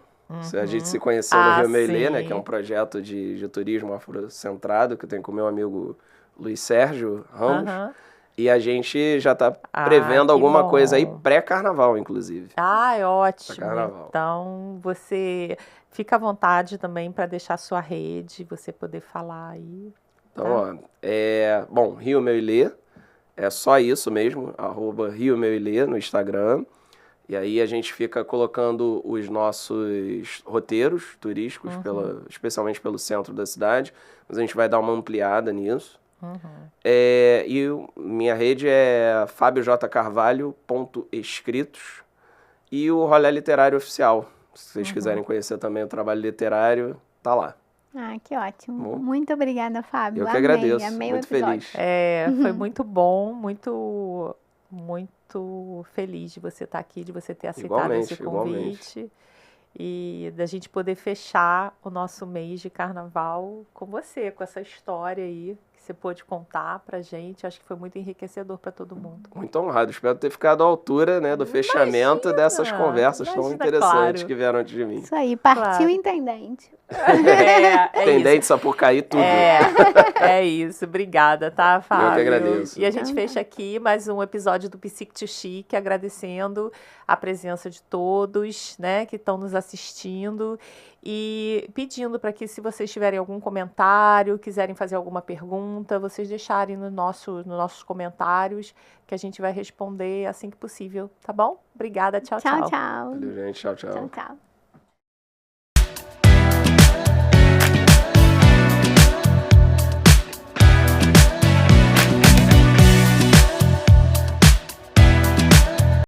A gente se conheceu no Rio Meilê, né? Que é um projeto de turismo afrocentrado que eu tenho com o meu amigo Luiz Sérgio Ramos. E a gente já está prevendo alguma coisa aí pré-carnaval, inclusive. É ótimo. Então, você fica à vontade também para deixar sua rede, você poder falar aí. Então, bom, Rio Meilê, é só isso mesmo, @RioMeilê no Instagram. E aí a gente fica colocando os nossos roteiros turísticos, especialmente pelo centro da cidade, mas a gente vai dar uma ampliada nisso. E minha rede é fabiojcarvalho.escritos e o Rolê Literário Oficial. Se vocês quiserem conhecer também o trabalho literário, tá lá. Ah, que ótimo. Muito obrigada, Fábio. Eu que agradeço. Amei muito o episódio. feliz. Foi muito bom, muito feliz de você estar aqui, de você ter aceitado esse convite. E da gente poder fechar o nosso mês de carnaval com você, com essa história aí que você pôde contar pra gente. Acho que foi muito enriquecedor para todo mundo. Muito honrado. Espero ter ficado à altura, né, do fechamento dessas conversas tão interessantes que vieram antes de mim. Isso aí, partiu intendente. Intendente Sapucaí, tudo. É isso. Obrigada, tá, Fábio? Eu que agradeço. E a gente fecha aqui mais um episódio do Psique to Chique, agradecendo a presença de todos, né, que estão nos assistindo e pedindo para que, se vocês tiverem algum comentário, quiserem fazer alguma pergunta, vocês deixarem nos nossos comentários, que a gente vai responder assim que possível, tá bom? Obrigada, tchau, tchau. Tchau, tchau. Valeu, gente. Tchau, tchau. Tchau, tchau.